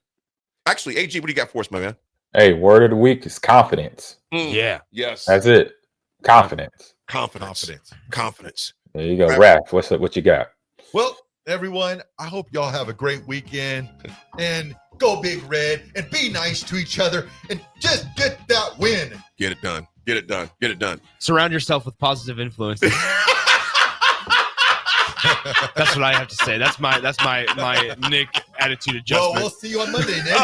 Speaker 13: Actually, AG, what do you got for us, my man?
Speaker 14: Hey, word of the week is confidence.
Speaker 2: Yeah.
Speaker 13: Yes.
Speaker 14: That's it. Confidence.
Speaker 13: Confidence.
Speaker 14: There you go. Raph, what you got?
Speaker 9: Well, everyone, I hope y'all have a great weekend, and go Big Red, and be nice to each other, and just get that win.
Speaker 13: Get it done. Get it done. Get it done.
Speaker 2: Surround yourself with positive influences. That's what I have to say. That's my Nick attitude adjustment.
Speaker 9: Well, we'll see you on Monday, Nick.